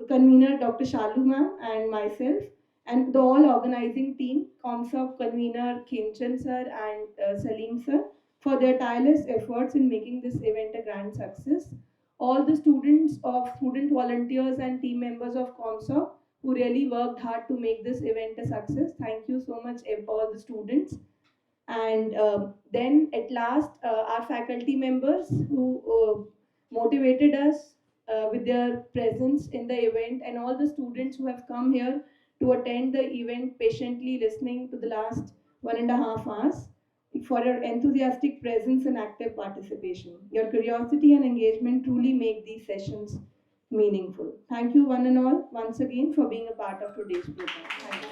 Dr. Shalu ma'am, and myself, and the all organizing team, COMSOC convener Khemchand sir and Salim sir, for their tireless efforts in making this event a grand success. All the student volunteers and team members of COMSOC who really worked hard to make this event a success. Thank you so much, all the students. And then at last, our faculty members who motivated us with their presence in the event, and all the students who have come here to attend the event, patiently listening to the last 1.5 hours, for your enthusiastic presence and active participation. Your curiosity and engagement truly make these sessions meaningful. Thank you, one and all, once again, for being a part of today's program. Thank you.